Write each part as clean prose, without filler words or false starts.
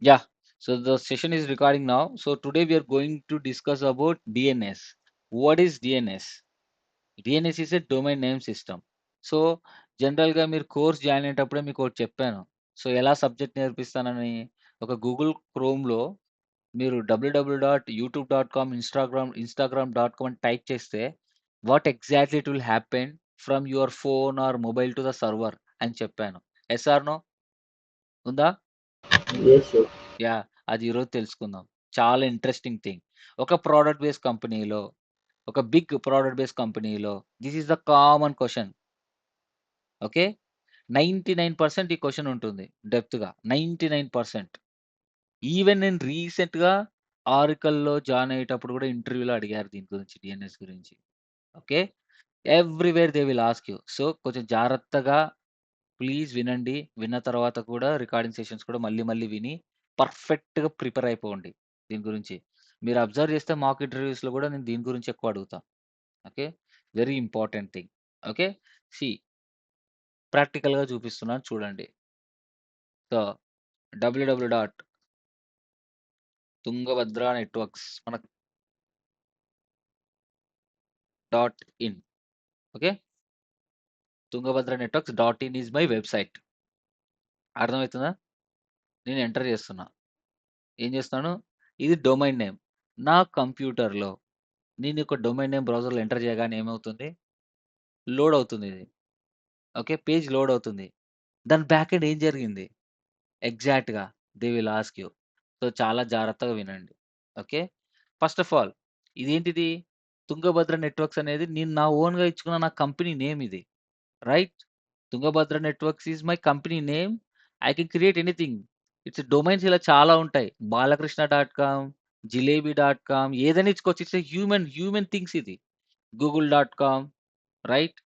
Yeah. So the session is recording now. So today we are going to discuss about DNS. What is DNS? DNS is a domain name system. So జనరల్‌గా మీరు course join అయ్యేటప్పుడే మీకోటి చెప్పాను. So ఎలా subject నేర్పిస్తానని ఒక Google క్రోమ్‌లో మీరు www.youtube.com, instagram.com అని type చేస్తే what exactly it will happen from your phone or mobile to the server అని చెప్పాను. Yes or no? ఉందా? Yes, sir. యాహ్! అది ఈరోజు తెలుసుకుందాం. చాలా ఇంట్రెస్టింగ్ థింగ్. ఒక ప్రొడక్ట్ బేస్డ్ కంపెనీలో, ఒక బిగ్ ప్రొడక్ట్ బేస్డ్ కంపెనీలో this is the common question. Okay. 99% ఈ క్వెషన్ ఉంటుంది డెప్త్‌గా. 99%. ఈవెన్ నేను రీసెంట్‌గా ఆరికల్‌లో జాయిన్ అయ్యేటప్పుడు కూడా ఇంటర్వ్యూలో అడిగారు దీని గురించి, డీఎన్ఎస్ గురించి. Okay. Everywhere they will ask you. So కొంచెం జాగ్రత్తగా ప్లీజ్ వినండి. విన్న తర్వాత కూడా రికార్డింగ్ సెషన్స్ కూడా మళ్ళీ మళ్ళీ విని పర్ఫెక్ట్‌గా ప్రిపేర్ అయిపోండి దీని గురించి. మీరు అబ్జర్వ్ చేస్తే మాక్ ఇంటర్వ్యూస్‌లో కూడా నేను దీని గురించి ఎక్కువ అడుగుతా. Okay. Very important thing. Okay. See ప్రాక్టికల్‌గా చూపిస్తున్నాను చూడండి. సో www.tungabhadra networks మన dot in. Okay. Tungabhadra networks dot in is my website. అర్థమవుతుందా? నేను ఎంటర్ చేస్తున్నా. ఏం చేస్తున్నాను? ఇది డొమైన్ నేమ్. నా కంప్యూటర్‌లో నేను ఒక డొమైన్ నేమ్ బ్రౌజర్‌లో ఎంటర్ చేయగానే ఏమవుతుంది? లోడ్ అవుతుంది ఇది. ఓకే. పేజ్ లోడ్ అవుతుంది. దాని బ్యాక్ ఎండ్ ఏం జరిగింది? ఎగ్జాక్ట్‌గా they will ask you. So, చాలా జాగ్రత్తగా వినండి. ఓకే. ఫస్ట్ ఆఫ్ ఆల్ ఇదేంటిది? తుంగభద్ర నెట్వర్క్స్ అనేది నేను నా ఓన్‌గా ఇచ్చుకున్న నా కంపెనీ నేమ్ ఇది. Right? Tungabhadra networks is my company name. I can create anything. It's domains ఇలా చాలా ఉంటాయి. Balakrishna dot com, jalebi dot com ఏదైనా ఇచ్చుకోవచ్చు. ఇట్స్ ఎ హ్యూమన్ థింగ్స్ ఇది. Google dot com right?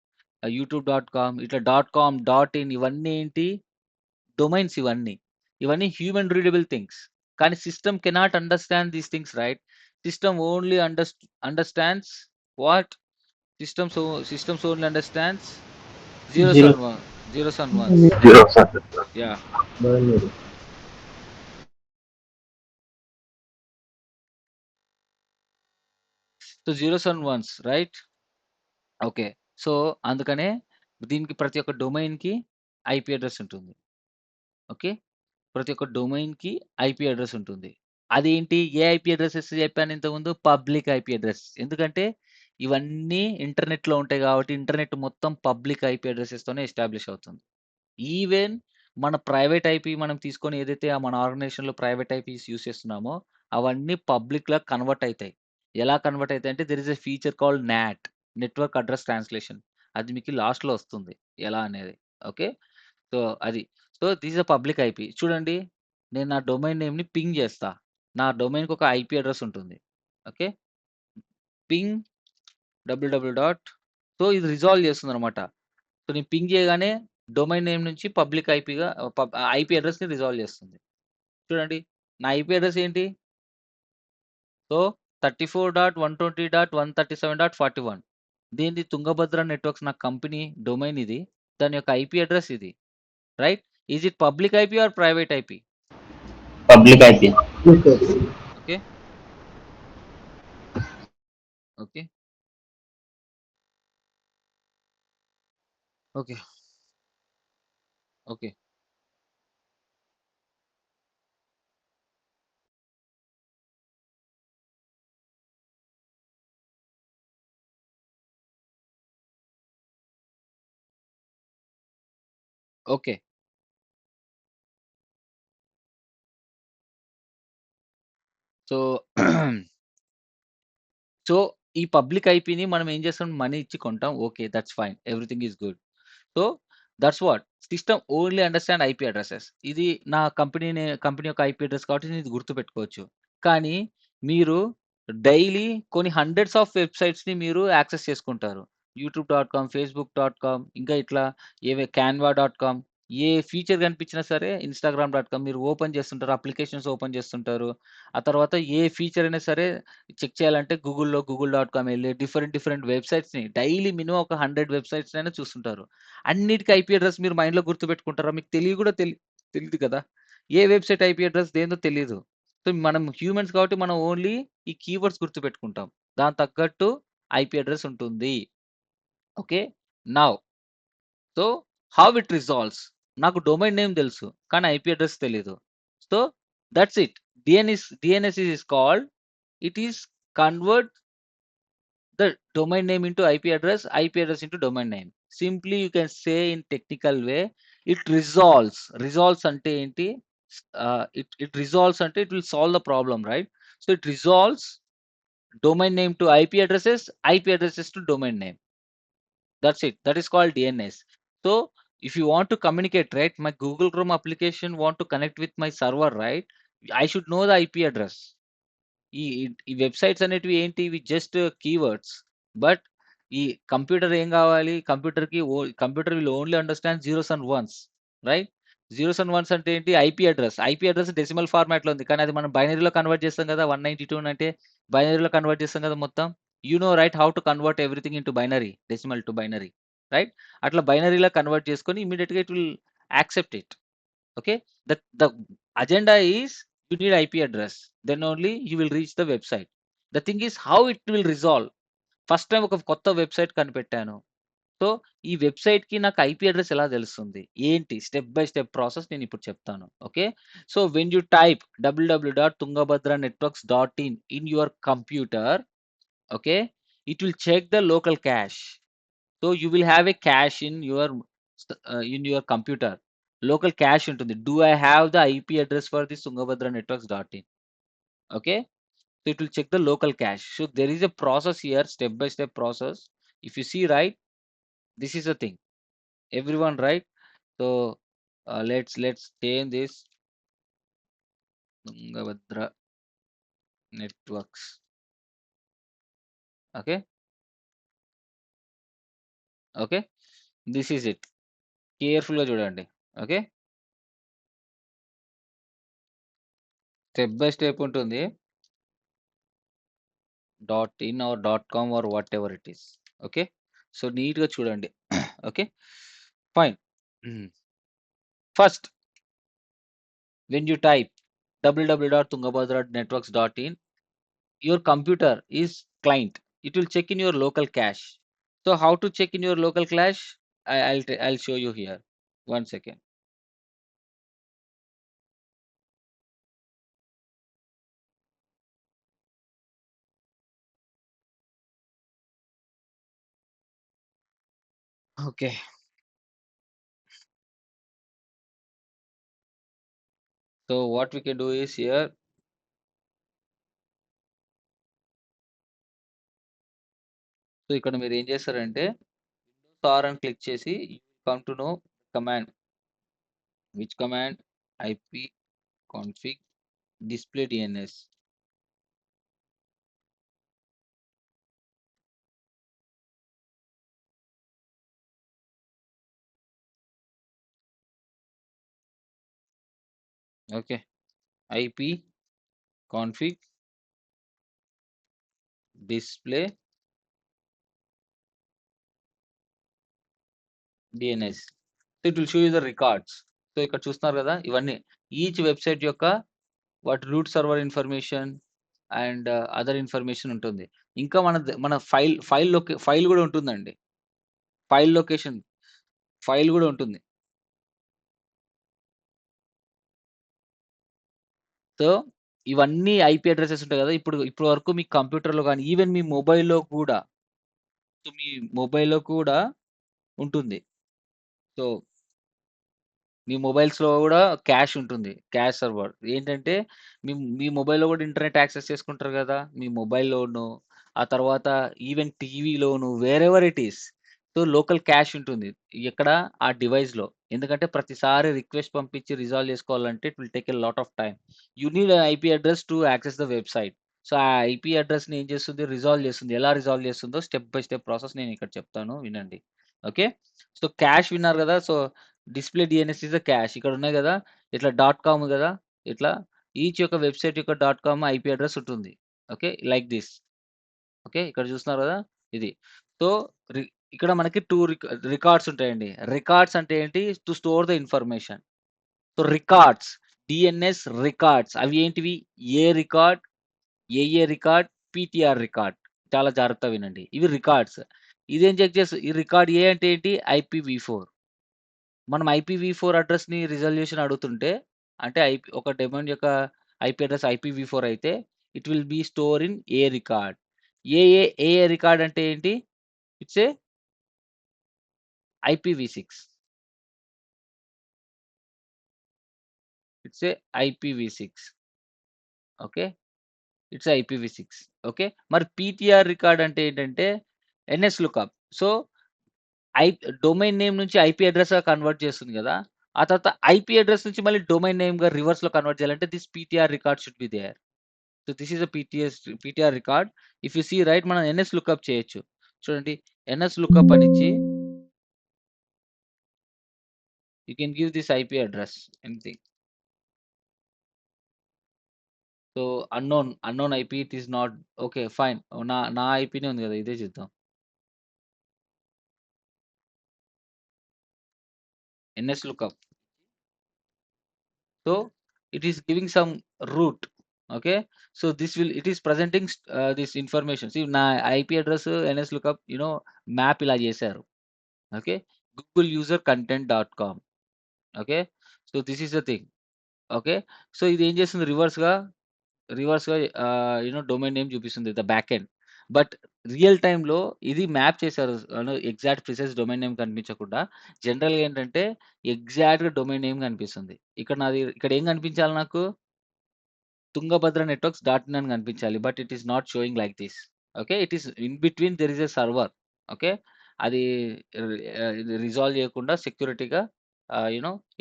YouTube dot com ఇట్లా డాట్ కామ్, డాట్ ఇన్ ఇవన్నీ ఏంటి? Domains ఇవన్నీ. ఇవన్నీ హ్యూమన్ రీడబుల్ థింగ్స్. కానీ system cannot understand these things right? System only understands what? Systems only understands zeros Zero. and zeros and ones. Zero sir. Yeah. Binary. So zeros and ones right? Okay. So అందుకనే దీనికి ప్రతి ఒక్క డొమైన్‌కి IP address ఉంటుంది. Okay. ప్రతి ఒక్క డొమైన్‌కి IP address ఉంటుంది. అదేంటి? ఏ IP addresses చెప్పాను ఇంతకుముందు? Public IP address. ఎందుకంటే ఇవన్నీ ఇంటర్నెట్‌లో ఉంటాయి కాబట్టి ఇంటర్నెట్ మొత్తం పబ్లిక్ ఐపీ అడ్రెసెస్‌తోనే ఎస్టాబ్లిష్ అవుతుంది. ఈవెన్ మన ప్రైవేట్ ఐపీ మనం తీసుకొని ఏదైతే మన ఆర్గనైజేషన్‌లో ప్రైవేట్ ఐపీస్ యూజ్ చేస్తున్నామో అవన్నీ పబ్లిక్‌లా కన్వర్ట్ అయితాయి. ఎలా కన్వర్ట్ అయితాయంటే there is a feature called NAT network address translation. అది మీకు లాస్ట్‌లో వస్తుంది ఎలా అనేది. ఓకే. సో, అది. So, this is a public IP. చూడండి నేను నా డొమైన్ నేమ్‌ని పింగ్ చేస్తా. నా డొమైన్‌కి ఒక ఐపీ అడ్రెస్ ఉంటుంది. Okay. Ping WW dot so, ఇది రిజాల్వ్ చేస్తుందనమాట. సో, నేను పింగ్ చేయగానే డొమైన్ నేమ్ నుంచి పబ్లిక్ ఐపీగా ఐపీ అడ్రెస్‌ని రిజాల్వ్ చేస్తుంది. చూడండి నా ఐపీ అడ్రెస్ ఏంటి? సో, 34.120.137.41 దీనిది తుంగభద్ర నెట్వర్క్స్ నా కంపెనీ డొమైన్ ఇది. దాని యొక్క ఐపీ అడ్రెస్ ఇది. Right? Is it public IP or private IP? Public IP. Yes, sir. Okay. Okay. Okay. Okay. Okay. So, so, ఈ పబ్లిక్ ఐపీని మనం ఏం చేస్తాం? మనీ ఇచ్చి కొంటాం. Okay. That's fine. Everything is good. So, that's what system only understand IP addresses. ఇది నా company యొక్క ఐపీ అడ్రెస్ కాబట్టి నేను ఇది గుర్తుపెట్టుకోవచ్చు. కానీ మీరు డైలీ కొన్ని హండ్రెడ్స్ ఆఫ్ వెబ్‌సైట్స్‌ని మీరు యాక్సెస్ చేసుకుంటారు. యూట్యూబ్.కామ్, ఫేస్‌బుక్.కామ్ ఇంకా ఇట్లా క్యాన్వా.కామ్ ఏ ఫీచర్ కనిపించినా సరే ఇన్‌స్టాగ్రామ్.కామ్ మీరు ఓపెన్ చేస్తుంటారు. అప్లికేషన్స్ ఓపెన్ చేస్తుంటారు. ఆ తర్వాత ఏ ఫీచర్ అయినా సరే చెక్ చేయాలంటే గూగుల్.కామ్ ఎళ్లి డిఫరెంట్ వెబ్‌సైట్స్‌ని డైలీ మినిమమ్ ఒక 100 వెబ్‌సైట్స్‌నైనా చూస్తుంటారు. అన్నిటికి ఐపీ అడ్రెస్ మీరు మైండ్‌లో గుర్తుపెట్టుకుంటారా? మీకు తెలియ కూడా తెలీదు కదా! ఏ వెబ్‌సైట్ ఐపీ అడ్రెస్ దేనిదో తెలీదు. సో, మనం హ్యూమన్స్ కాబట్టి మనం ఓన్లీ ఈ కీవర్డ్స్ గుర్తుపెట్టుకుంటాం. దానికి తగ్గట్టు ఐపీ అడ్రెస్ ఉంటుంది. Okay. Now so, how it resolves నాకు డొమైన్ నేమ్ తెలుసు. కానీ ఐపీ అడ్రెస్ తెలీదు. So, that's it. DNS is called it is convert the domain name into IP address into domain name. Simply you can say in technical way, it resolves. Resolves ante enti? It resolves ante it will solve the problem, right? So it resolves domain name to IP addresses to domain name. That's it. That is called DNS. So if you want to communicate, right, my Google Chrome application want to connect with my server, right? I should know the IP address. ఈ websites అనేటివి ఏంటి? ఇవి just keywords. But ఈ computer ఏం గావాలి? Computer will only understand zeros and once, right? Zeros and once అంటే ఏంటి? IP address. IP address decimal ఫార్మాట్‌లో ఉంది. కానీ అది మనం బైనరీలో కన్వర్ట్ చేస్తాం కదా! 192 అంటే బైనరీలో కన్వర్ట్ చేస్తాం కదా మొత్తం. You know right how to convert everything into binary. Decimal to binary, right? అట్లా బైనరీలో కన్వర్ట్ చేసుకొని ఇమ్మీడియేట్‌గా it will accept it. Okay, the agenda is you need IP address, then only you will reach the website. The thing is how it will resolve. First time ఒక కొత్త website కనిపెట్టాను. So ఈ website కి నాకు IP address ఎలా తెలుస్తుంది ఏంటి step by step process నేను ఇప్పుడు చెప్తాను. Okay, so when you type www.tungabhadranetworks.in in your computer, okay, it will check the local cache. So you will have a cache in your computer. Local cache ఉంటుంది. Do I have the IP address for this tungabhadranetworks.in? Okay, so it will check the local cache. So there is a process here, step by step process. If you see, right, this is the thing. Everyone, right? So let's change this Tungabhadra Networks. Okay, okay, this is it. Careful గా చూడండి. Okay, step by step ఉంటుంది. .in or .com or whatever it is. Okay, so neat గా చూడండి. Okay, fine. First, when you type www.tungabhadranetworks.in, your computer is client. It will check in your local cache. So how to check in your local cache? I'll show you here. 1 second. Okay, so what we can do is here, so ఇక్కడ మీరు ఏం చేస్తారంటే star అని click చేసి come to know command. Which command? IP config display DNS. Okay, IP config display DNS. So it will show you the records. So ఇక్కడ చూస్తున్నారు కదా ఇవన్నీ ఈచ్ వెబ్సైట్ యొక్క వాటి route server information and other information ఉంటుంది. ఇంకా మన file కూడా ఉంటుందండి. ఫైల్ లొకేషన్ ఫైల్ కూడా ఉంటుంది. సో ఇవన్నీ ఐపీ అడ్రసెస్ ఉంటాయి కదా. ఇప్పుడు వరకు మీ కంప్యూటర్లో కానీ ఈవెన్ మీ మొబైల్లో కూడా, సో మీ మొబైల్లో కూడా ఉంటుంది. సో మీ మొబైల్స్‌లో గూడా క్యాష్ ఉంటుంది. Cash server. ఏంటంటే మీ మీ మొబైల్‌లో గూడా ఇంటర్నెట్ యాక్సెస్ చేసుకుంటారు గదా! మీ మొబైల్‌లోను, ఆ తర్వాత ఈవెన్ టీవీలోను wherever it is. So, local cache ఉంటుంది. ఎక్కడ? ఆ డివైస్‌లో. ఎందుకంటే ప్రతిసారి రిక్వెస్ట్ పంపించి రిజాల్వ్ చేసుకోవాలంటే it will take a lot of time. You need an IP address to access the website. So, ఆ ఐపీ అడ్రెస్‌ని ఏం చేస్తుంది? రిజాల్వ్ చేస్తుంది. ఎలా రిజాల్వ్ చేస్తుందో స్టెప్ బై స్టెప్ ప్రాసెస్ నేనిక్కడ చెప్తాను వినండి. ఓకే. సో, క్యాష్ విన్నారు గదా! So display DNS is the cash. ఇక్కడ ఉన్నాయి కదా, ఇట్లా .com కదా, ఇట్లా ఈచ్ యొక్క వెబ్సైట్ యొక్క .com ఐపీ అడ్రస్ ఉంటుంది. Okay, like this. ఓకే, ఇక్కడ చూస్తున్నారు కదా ఇది. సో ఇక్కడ మనకి టూ రికార్డ్స్ ఉంటాయండి. రికార్డ్స్ అంటే ఏంటి? To store the information. So records DNS records. అవి ఏంటివి? ఏ రికార్డ్, ఏఏ రికార్డ్, పీటీఆర్ రికార్డ్. చాలా జాగ్రత్తగా వినండి. ఇవి రికార్డ్స్. ఇదేం చెక్ చేస్తది? ఈ రికార్డ్ ఏ అంటే ఏంటి? ఐపీవీ4. మనం ఐపీవీ4 అడ్రస్‌ని రిజల్యూషన్ అడుగుతుంటే, అంటే ఒక డొమైన్ యొక్క ఐపీ అడ్రస్ ఐపీవీ4 అయితే it will B store in a record. ఏఏ రికార్డ్ అంటే ఏంటి? It's a ఐపీవీ6. It's a ఐపీవీ6. Okay. It's ఐపీవీ6. Okay. మరి పీటీఆర్ రికార్డ్ అంటే ఏంటంటే NS lookup. So, I domain name నుంచి ఐపీ అడ్రెస్‌గా కన్వర్ట్ చేస్తుంది గదా! ఆ తర్వాత ఐపీ అడ్రెస్ నుంచి మళ్ళీ డొమైన్ నేమ్‌గా రివర్స్‌లో కన్వర్ట్ చేయాలంటే this PTR record should be there. So, this is PTR record. If you see right మనం ఎన్ఎస్ లుకప్ చేయొచ్చు. చూడండి ఎన్ఎస్ లుకప్ అనిచ్చి you can give this IP address anything. So, unknown IP it is not okay. Fine. నా ఐపీనే ఉంది గదా! ఇదే చేద్దాం. ఎన్ఎస్ లుకప్. So it is giving some root. Okay. So it is presenting this information. See నా IP address NS lookup map ఇలా చేశారు. Okay. Google user content dot com. Okay. So this is the thing. Okay. So ఇది ఏం చేస్తుంది రివర్స్‌గా domain name చూపిస్తుంది the back end. But real టైమ్‌లో ఇది మ్యాప్ చేశారు. ఎగ్జాక్ట్ ప్రిసైజ్ డొమైన్ నేమ్ కనిపించకుండా జనరల్‌గా ఏంటంటే ఎగ్జాక్ట్‌గా డొమైన్ నేమ్ కనిపిస్తుంది. ఇక్కడ ఏం కనిపించాలి నాకు? తుంగభద్ర నెట్వర్క్స్ డాట్ ఇన్ అని కనిపించాలి. But it is not showing like this. Okay. It is in between there is a server. Okay. అది రిజాల్వ్ చేయకుండా సెక్యూరిటీగా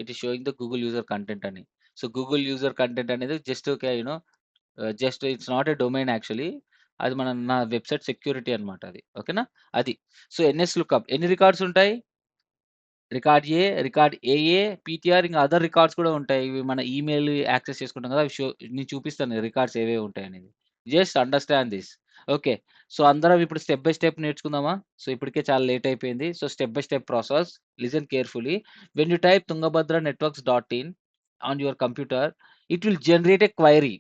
it is showing the Google user content అని. సో, గూగుల్ యూజర్ కంటెంట్ అనేది just okay just it's not a domain actually. అది నా website security అన్నమాట అది. ఓకేనా? అది. సో, ఎన్ఎస్ లుకప్ ఎన్ని రికార్డ్స్ ఉంటాయి? Record A, record AA, PTR ఇంకా అదర్ రికార్డ్స్ కూడా ఉంటాయి. ఇవి మన ఈమెయిల్ యాక్సెస్ చేసుకుంటాం కదా! అవి నేను చూపిస్తాను రికార్డ్స్ ఏవేవి ఉంటాయనేది. Just understand this. Okay. So, అందరం ఇప్పుడు స్టెప్ బై స్టెప్ నేర్చుకుందామా? సో, ఇప్పటికే చాలా లేట్ అయిపోయింది. So, step by step process. Listen carefully. When you type Tungabhadra networks dot in on your computer, it will generate a query.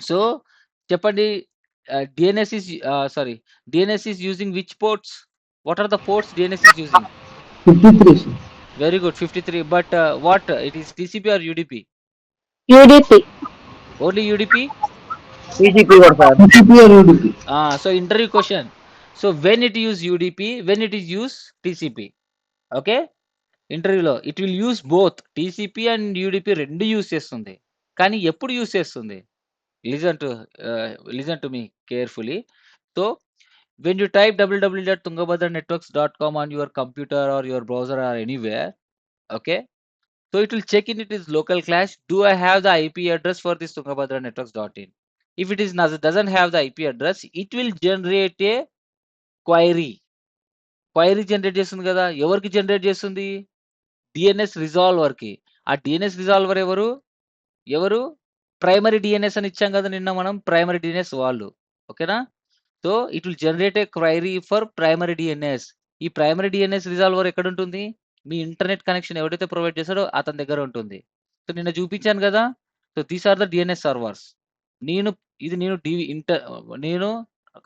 So, చెప్పండి DNS is using which ports? What are the ports DNS is using? 53, sir. Very good, 53. But what? It is TCP or UDP? UDP. Only UDP? TCP కూడా sir. TCP or UDP? So interview question. So when it use UDP, when it is use TCP. Okay? ఇంటర్వ్యూలో it will use both TCP and UDP రెండు use చేస్తుంది. కానీ ఎప్పుడు use చేస్తుంది? Listen to me carefully. So when you type www.tungabhadranetworks.com on your computer or your browser or anywhere, okay, so it will check in it is local cache. Do I have the IP address for this tungabhadranetworks.in? If it is doesn't have the IP address, it will generate a query. Query generate చేస్తుంది కదా! ఎవరికి generate చేస్తుంది? DNS రిజాల్వర్‌కి. ఆ DNS resolver ఎవరు? Primary DNS అని ఇచ్చాం కదా నిన్న మనం. ప్రైమరీ డిఎన్ఎస్ వాళ్ళు. ఓకేనా? So, it will generate a query for primary DNS. ఈ ప్రైమరీ డిఎన్ఎస్ రిజాల్వర్ ఎక్కడుంటుంది? మీ ఇంటర్నెట్ కనెక్షన్ ఎవడైతే ప్రొవైడ్ చేసాడో అతని దగ్గర ఉంటుంది. సో, నిన్న చూపించాను కదా! So, these are the DNS servers. నేను ఇది నేను నేను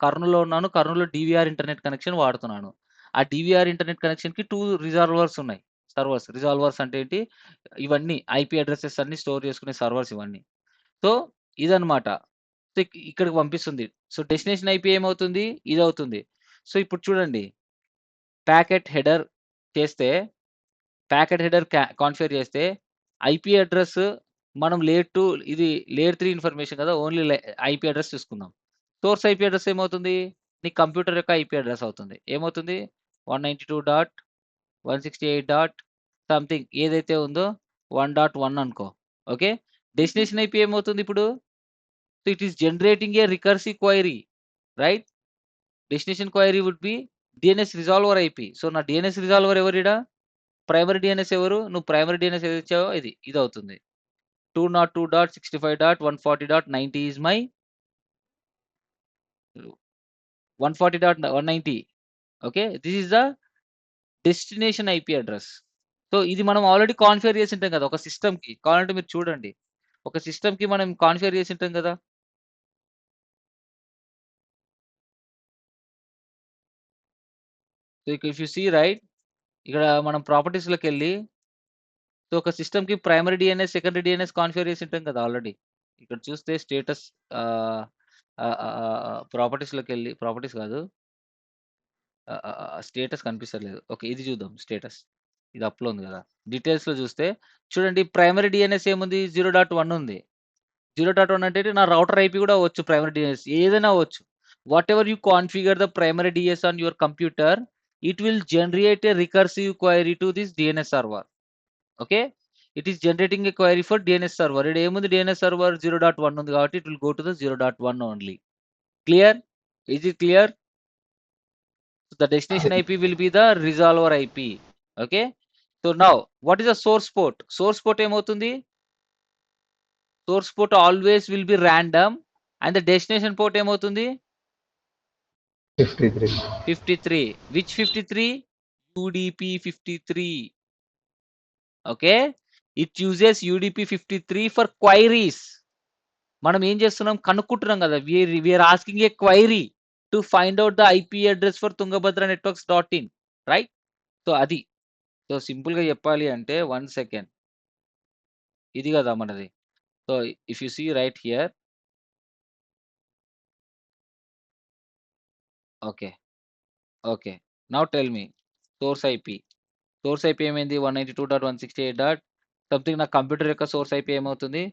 కర్నూల్‌లో ఉన్నాను. కర్నూల్‌లో డీవీఆర్ ఇంటర్నెట్ కనెక్షన్ వాడుతున్నాను. ఆ డీవీఆర్ ఇంటర్నెట్ కనెక్షన్‌కి 2 రిజాల్వర్స్ ఉన్నాయి. రిజాల్వర్స్ అంటే ఏంటి? ఇవన్నీ ఐపీ అడ్రెసెస్ అన్నీ స్టోర్ చేసుకునే సర్వర్స్ ఇవన్నీ. సో, ఇదన్నమాట. సో, ఇక్కడికి పంపిస్తుంది. సో, డెస్టినేషన్ ఐపీ ఏమవుతుంది? ఇదవుతుంది. సో, ఇప్పుడు చూడండి. ప్యాకెట్ హెడర్ చేస్తే, ప్యాకెట్ హెడర్ కాన్ఫిగర్ చేస్తే ఐపీ అడ్రెస్ మనం ఇది లేయర్ 3 ఇన్ఫర్మేషన్ కదా! ఓన్లీ ఐపీ అడ్రెస్ చూసుకుందాం. సోర్స్ ఐపీ అడ్రెస్ ఏమవుతుంది? నీ కంప్యూటర్ యొక్క ఐపీ అడ్రెస్ అవుతుంది. ఏమవుతుంది? 192.168. సంథింగ్ ఏదైతే ఉందో 1.1 అనుకో. ఓకే. డెస్టినేషన్ ఐపీ ఏమవుతుంది ఇప్పుడు? So, it is generating a recursive query. Right? Destination query would be DNS resolver IP. So, నా డీఎన్ఎస్ రిజాల్వర్ ఎవరీడ? ప్రైమరీ డీఎన్ఎస్ ఎవరు? నువ్వు ప్రైమరీ డీఎన్ఎస్ ఏది ఇచ్చావో ఇదవుతుంది. 202.65.140.90 is my 140.190. Okay. This is the destination IP address. So ఇది మనం already configure చేసి ఉంటాం కదా ఒక సిస్టమ్కి. కావాలంటే మీరు చూడండి. ఒక సిస్టమ్కి మనం కాన్ఫిగర్ చేసి ఉంటాం కదా. So if you see right, ఇక్కడ మనం ప్రాపర్టీస్లోకి వెళ్ళి, సో ఒక సిస్టమ్కి primary DNS secondary DNS configure చేసి ఉంటాం కదా ఆల్రెడీ. ఇక్కడ చూస్తే స్టేటస్ ప్రాపర్టీస్లోకి వెళ్ళి, ప్రాపర్టీస్ కాదు, స్టేటస్ కనిపిస్తలేదు. ఓకే, ఇది చూద్దాం స్టేటస్. ఇది అప్లో ఉంది కదా. డీటెయిల్స్లో చూస్తే చూడండి, ప్రైమరీ డిఎన్ఎస్ ఏముంది, 0.1 ఉంది. 0.1 అంటే నా రౌటర్ ఐపీ కూడా అవ్వచ్చు, ప్రైమరీ డిఎన్ఎస్ ఏదైనా అవ్వచ్చు. Whatever you configure the primary DS on your computer, it will generate a recursive query to this DNS server. Okay, it is generating a query for DNS server. ఇక్కడ ఏముంది, DNS server 0.1 ఉంది కాబట్టి it will go to the 0.1 only. Clear? Is it clear? The destination IP will be the resolver IP. Okay, so now what is the source port? Source port ఏమవుతుంది? Source port always will be random and the destination port ఏమవుతుంది? 53. Which 53? UDP 53. Okay, it uses UDP 53 for queries. మనం ఏం చేస్తున్నాం, కనుక్కుంటున్నాం కదా, we are asking a query to find out the IP address for Tungabhadra networks.in, right? So అది. So సింపుల్గా చెప్పాలి అంటే 1 second, ఇది కదా మనది. So if you see right here, okay okay, now tell me source IP. Source IP ఏమైంది, 192.168. Something. నా computer యొక్క సోర్స్ ఐపీ ఏమవుతుంది,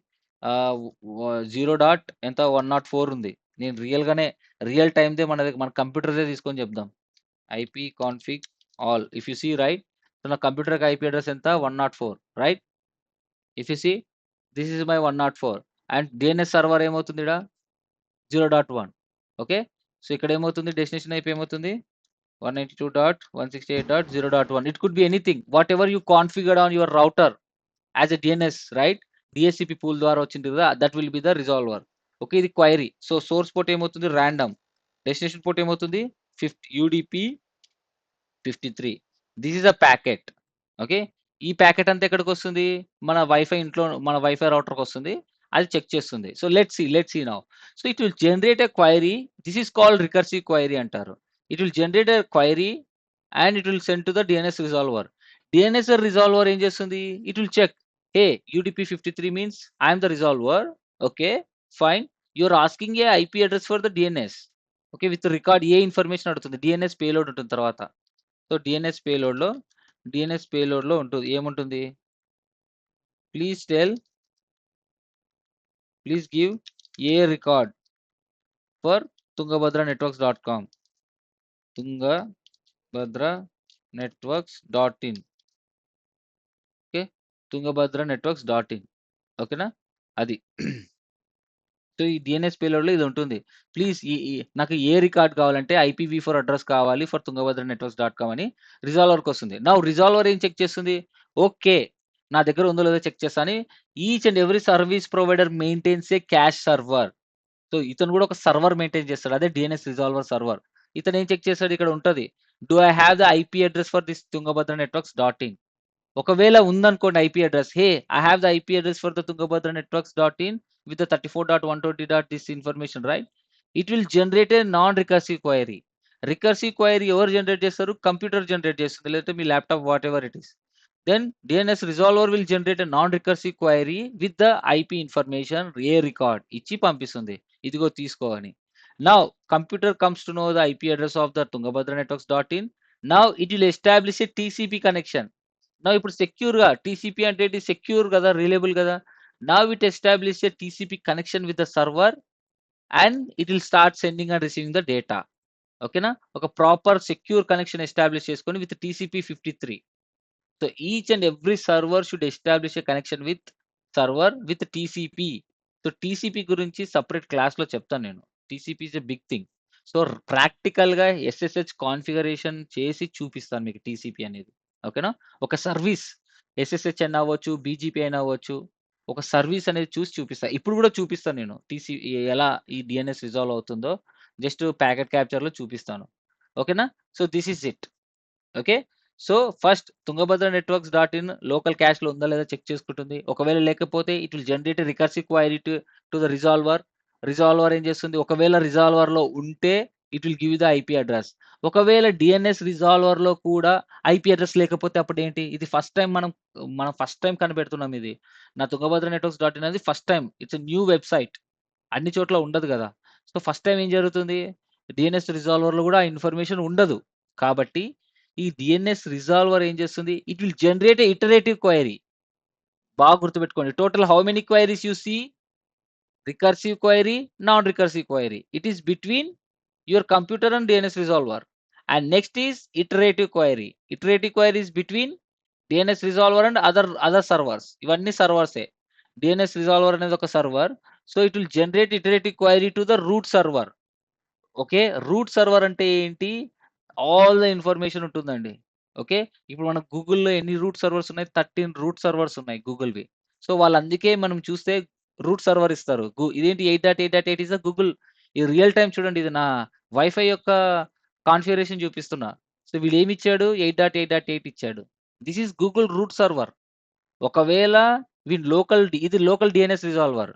0.104 ఉంది. నేను రియల్ టైమ్దే మన కంప్యూటర్దే తీసుకొని చెప్దాం. IP config all, if you see right, so నా కంప్యూటర్కి ఐపీ అడ్రస్ ఎంత, 104, right? If you see, this is my 104 and DNS server ఏమవుతుంది ఇక్కడ, 0.1. ఓకే, సో ఇక్కడ ఏమవుతుంది, డెస్టినేషన్ ఐపీ ఏమవుతుంది, 192.168.0.1. It could be anything, whatever you configured on your router as a DNS, right? DHCP pool ద్వారా వచ్చింది కదా, that will be the resolver. Okay, ఇది query. So source port ఏమవుతుంది, ర్యాండమ్. డెస్టినేషన్ పోర్ట్ ఏమవుతుంది, UDP 53. This is a packet. Okay, ఈ packet అంతా ఎక్కడికి వస్తుంది, మన వైఫై రౌటర్కి వస్తుంది, అది చెక్ చేస్తుంది. So let's see now. So it will generate a query. This is called recursive query అంటారు. It will generate a query and it will send to the DNS resolver. DNS resolver ఏం చేస్తుంది, it will check, hey UDP 53 means I'm the resolver. Okay fine, you're asking a IP address for the DNS. Okay, with record A information అడుగుతుంది, DNS payload ఉంటుంది తర్వాత. సో డిఎన్ఎస్ పేలోడ్లో ఉంటుంది ఏముంటుంది, please give a record for tungabhadranetworks.com, tungabhadranetworks.in. Okay, tungabhadranetworks.in. ఓకేనా, అది. So ఈ డిఎన్ఎస్ పేలోడ్లో ఇది ఉంటుంది. ప్లీజ్ నాకు ఏ రికార్డ్ కావాలంటే IPv4 అడ్రస్ కావాలి ఫర్ tungabhadranetworks.com అని రిజాల్వర్కి వస్తుంది. నా రిజాల్వర్ ఏం చెక్ చేస్తుంది, ఓకే నా దగ్గర ఉందో లేదో చెక్ చేస్తాను. Each and every service provider maintains A cash server. So ఇతను కూడా ఒక సర్వర్ మెయింటైన్ చేస్తాడు, అదే డిఎన్ఎస్ రిజాల్వర్ సర్వర్. ఇతను ఏం చెక్ చేస్తాడు, ఇక్కడ ఉంటుంది, do I have the IP address for this tungabhadranetworks.in. ఒకవేళ ఉందనుకోండి IP address, hey I have the IP address for the tungabhadranetworks.in with the 34.120. this information, right? It will generate a non-recursive query. Recursive query ఎవరు generate చేస్తారు, computer generate చేస్తుంది, లేకపోతే మీ laptop whatever it is. Then DNS resolver will generate a non recursive query with the IP information, A record ఇచ్చి పంపిస్తుంది, ఇదిగో తీసుకో అని. Now computer comes to know the IP address of the tungabhadranetworks.in. Now it will establish a TCP connection. నా ఇప్పుడు సెక్యూర్గా, TCP అంటే ఏంటి, secure కదా, రిలయబుల్ కదా. నా it establish a TCP connection with the server and it will start sending and receiving the data. ఓకేనా, ఒక proper secure connection establish చేసుకొని with TCP 53. So each and every server should establish a connection with server with TCP. So TCP గురించి separate క్లాస్లో చెప్తాను నేను. TCP is a big thing. So ప్రాక్టికల్గా SSH configuration చేసి చూపిస్తాను మీకు TCP అనేది. ఓకేనా, ఒక సర్వీస్ SSH అయినా అవ్వచ్చు, BGP అయినా అవ్వచ్చు, ఒక సర్వీస్ అనేది చూపిస్తాను. ఇప్పుడు కూడా చూపిస్తాను నేను TCP ఎలా ఈ DNS రిజాల్వ్ అవుతుందో, జస్ట్ ప్యాకెట్ క్యాప్చర్లో చూపిస్తాను. ఓకేనా, so this is it. Okay, so first Tungabhadra networks dot in local cash లో ఉందా లేదా చెక్ చేసుకుంటుంది. ఒకవేళ లేకపోతే it will generate recursive query to the resolver. Resolver ఏం చేస్తుంది, ఒకవేళ రిజాల్వర్ లో ఉంటే it will give the IP address. ఒకవేళ డిఎన్ఎస్ రిజాల్వర్ లో కూడా ఐపీ అడ్రస్ లేకపోతే అప్పుడు ఏంటి, ఇది ఫస్ట్ టైం మనం ఫస్ట్ టైం కనిపెడుతున్నాం. ఇది నా తుంగభద్ర నెట్వర్క్స్ డాట్ ఇన్ అనేది first time, it's new website, అన్ని చోట్ల ఉండదు కదా. సో ఫస్ట్ టైం ఏం జరుగుతుంది, డిఎన్ఎస్ రిజాల్వర్ లో కూడా ఆ ఇన్ఫర్మేషన్ ఉండదు. కాబట్టి ఈ డిఎన్ఎస్ రిజాల్వర్ ఏం చేస్తుంది, it will generate iterative query. బాగా గుర్తుపెట్టుకోండి, total how many queries you see, recursive query, non recursive query. It is between your computer and DNS resolver. And next is iterative query. Iterative query is between DNS resolver and other servers. ఇవన్నీ సర్వర్సే. DNS resolver అనేది ఒక server. So it will generate iterative query to the root server. Okay, root server అంటే ఏంటి, all the information ఉంటుందండి. Okay, ఇప్పుడు మన గూగుల్లో ఎన్ని రూట్ సర్వర్స్ ఉన్నాయి, 13 రూట్ సర్వర్స్ ఉన్నాయి గూగుల్వి. సో వాళ్ళు అందుకే మనం చూస్తే రూట్ సర్వర్ ఇస్తారు. ఇదేంటి 8.8.8 ఇస్ గూగుల్. ఈ రియల్ టైం చూడండి, ఇది నా వైఫై యొక్క కాన్ఫిగరేషన్ చూపిస్తున్నా. సో వీడు ఏమి ఇచ్చాడు, 8.8.8 ఇచ్చాడు. This is Google route server. ఒకవేళ ఇది లోకల్ డిఎన్ఎస్ రిజాల్వర్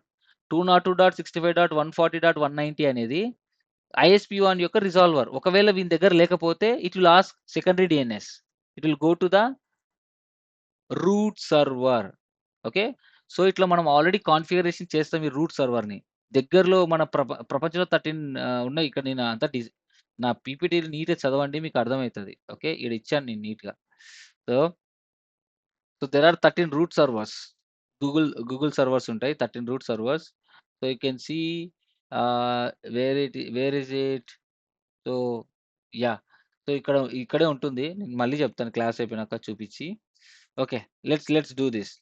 202.65.140.190 అనేది ISP1 యొక్క రిజాల్వర్. ఒకవేళ వీని దగ్గర లేకపోతే it will ask secondary DNS, it will go to the root server. Okay, so ఇట్లా మనం ఆల్రెడీ కాన్ఫిగరేషన్ చేస్తాం ఈ రూట్ సర్వర్ని. దగ్గరలో మన ప్రపంచంలో 13 ఉన్నాయి. ఇక్కడ నేను అంతా నా పీపీటీ నీట్గా చదవండి, మీకు అర్థమవుతుంది. ఓకే, ఇక్కడ ఇచ్చాను నేను నీట్గా. So there are 13 root servers. Google servers ఉంటాయి, 13 root servers. So you can see where is it. So yeah, so ఇక్కడే ఉంటుంది. నేను మళ్ళీ చెప్తాను క్లాస్ అయిపోయినాక చూపించి. Okay, let's do this.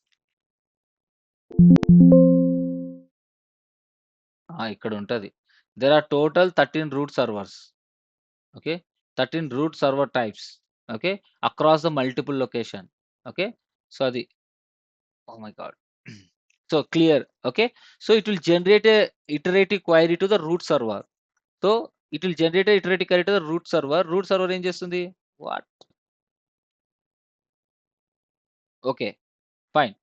ఇక్కడ ఉంటుంది. There are total 13 root servers. Okay, 13 root server types. Okay, across the multiple location. Okay, so అది, oh my God. So clear. Okay, so it will generate A iterative query to the root server. So it will generate A iterative query to the root server. Route server ఏం చేస్తుంది, what, okay fine.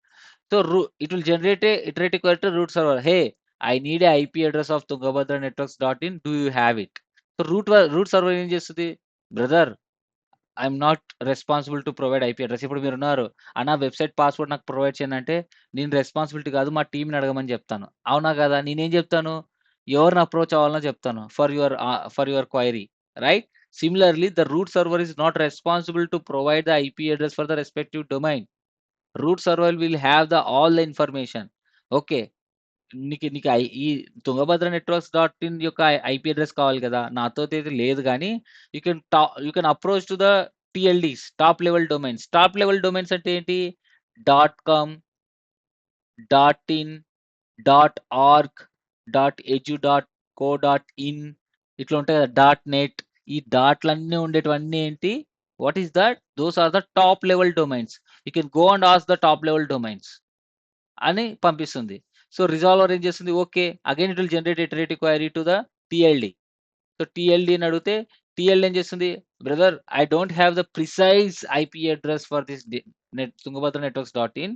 So it will generate a iterative query to root server. Hey, I need a IP address of Tungabhadra networks.in. Do you have it? So root server ఏం చేస్తుంది, brother I'm not responsible to provide IP address. ఇప్పుడు మీరు ఉన్నారు, అన్న website password నాకు provide చేయండి అంటే, నేను రెస్పాన్సిబిలిటీ కాదు, మా టీంని అడగమని చెప్తాను. అవునా కదా, నేనేం చెప్తాను, ఎవరిని అప్రోచ్ అవ్వాలని చెప్తాను for your query, right? Similarly the root server is not responsible to provide the IP address for the respective domain. Route server will have the all the information. Okay, నీకు ఈ తుంగభద్ర నెట్వర్క్స్ .in యొక్క IP address కావాలి కదా, నాతో అయితే లేదు, కానీ you can approach to the TLDs, top level domains. Top level domains అంటే ఏంటి, .com, .in, .org, .edu, .co, .in ఇట్లా ఉంటాయి కదా, .net. ఈ డాట్లన్నీ ఉండేటివన్నీ ఏంటి, what is that, those are the top level domains. You can go and ask the top level domains అని పంపిస్తుంది. సో రిజాల్వర్ ఏం చేస్తుంది, okay again it will generate iterative query to the TLD. So TLD అని అడిగితే TLD ఏం చేస్తుంది, brother I don't have the precise IP address for this Tungabhadra Networks .in.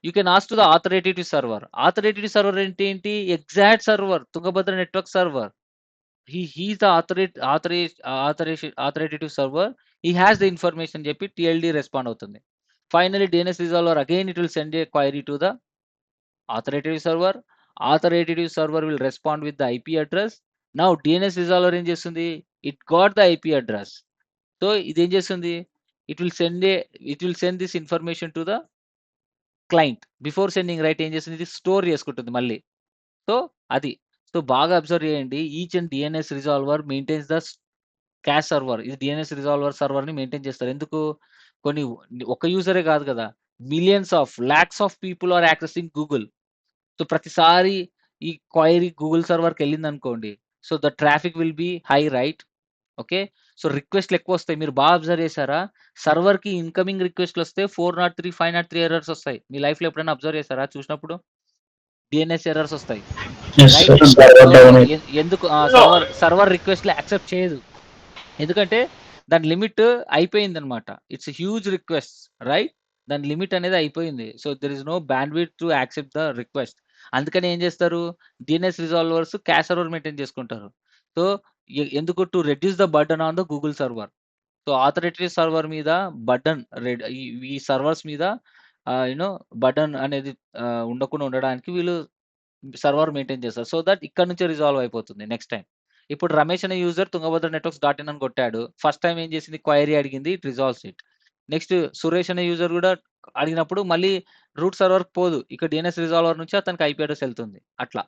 You can ask to the authoritative server. Authoritative server ఏంటి, exact server, Tungabhadra network server. He's the authoritative server. He has the information చెప్పి TLD respond అవుతుంది. Finally DNS resolver again it will send a query to the authoritative server. Authoritative server will respond with the IP address. Now DNS resolver ఏం చేస్తుంది, it got the IP address. So ఇది ఏం చేస్తుంది, it will send this information to the client. Before sending, right, ఏం చేస్తుంది, ఇది store చేసుకుంటుంది మళ్ళీ. సో అది, సో బాగా అబ్జర్వ్ చేయండి. Each and DNS resolver maintains the cache server. ఇది DNS రిజాల్వర్ సర్వర్ ని మెయింటైన్ చేస్తారు. ఎందుకు, కొన్ని ఒక యూజరే కాదు కదా, millions of lakhs of people are accessing Google. So ప్రతిసారి ఈ క్వైరీ గూగుల్ సర్వర్కి వెళ్ళింది అనుకోండి, so the traffic will be high, right? Okay, so రిక్వెస్ట్లు ఎక్కువ వస్తాయి. మీరు బాగా అబ్జర్వ్ చేశారా, సర్వర్కి ఇన్కమింగ్ రిక్వెస్ట్లు వస్తే 403, 503 ఎర్రర్స్ వస్తాయి. మీ లైఫ్లో ఎప్పుడైనా అబ్జర్వ్ చేశారా, చూసినప్పుడు DNS ఎర్రర్స్ వస్తాయి, రైట్? ఎందుకు, సర్వర్ రిక్వెస్ట్లు యాక్సెప్ట్ చేయదు. ఎందుకంటే దాని లిమిట్ అయిపోయిందనమాట. It's huge request right. దాని లిమిట్ అనేది అయిపోయింది. So there is no bandwidth to accept the request. అందుకని ఏం చేస్తారు, DNS resolvers cache server maintain చేసుకుంటారు. సో ఎందుకు, to reduce the burden on the Google server. So authoritative server మీద burden, ఈ సర్వర్స్ మీద యూనో బర్డన్ అనేది ఉండకుండా ఉండడానికి వీళ్ళు సర్వర్ మెయింటైన్ చేస్తారు. సో దట్ ఇక్కడ నుంచే రిజాల్వ్ అయిపోతుంది నెక్స్ట్ టైం. ఇప్పుడు రమేష్ అనే user Tungabhadra networks dot in అని కొట్టాడు. ఫస్ట్ టైం ఏం చేసింది, క్వైరీ అడిగింది, it resolves it. Next Suresh అనే యూజర్ కూడా అడిగినప్పుడు మళ్ళీ రూట్ సర్వర్కి పోదు, ఇక్కడ డిఎన్ఎస్ రిజాల్వర్ నుంచి అతనికి ఐపీ అడ్రస్ వెళ్తుంది. అట్లా.